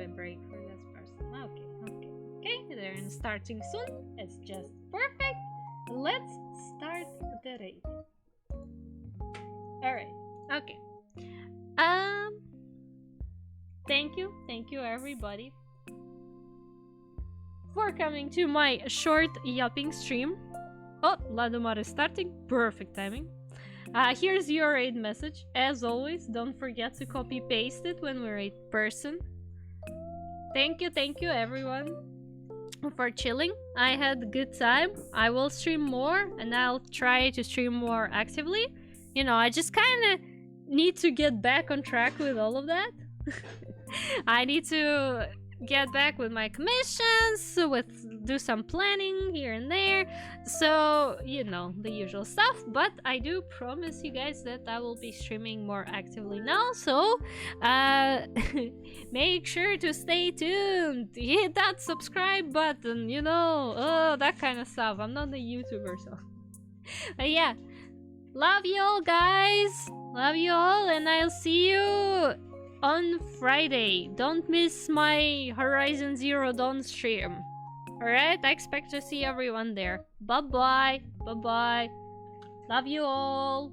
break for this person. Okay, they're in starting soon. It's just perfect. Let's start the raid. Alright, okay. Thank you everybody for coming to my short yapping stream. Oh, Ladumar is starting. Perfect timing. Here's your raid message. As always, don't forget to copy paste it when we raid person. Thank you everyone for chilling. I had a good time. I will stream more and I'll try to stream more actively. You know, I just kind of need to get back on track with all of that. I need to get back with my commissions, do some planning here and there, so you know, the usual stuff. But I do promise you guys that I will be streaming more actively now, so make sure to stay tuned, hit that subscribe button, you know, that kind of stuff. I'm not a YouTuber, so yeah, love you all guys, love you all, and I'll see you on Friday. Don't miss my Horizon Zero Dawn stream. Alright, I expect to see everyone there. Bye bye. Love you all.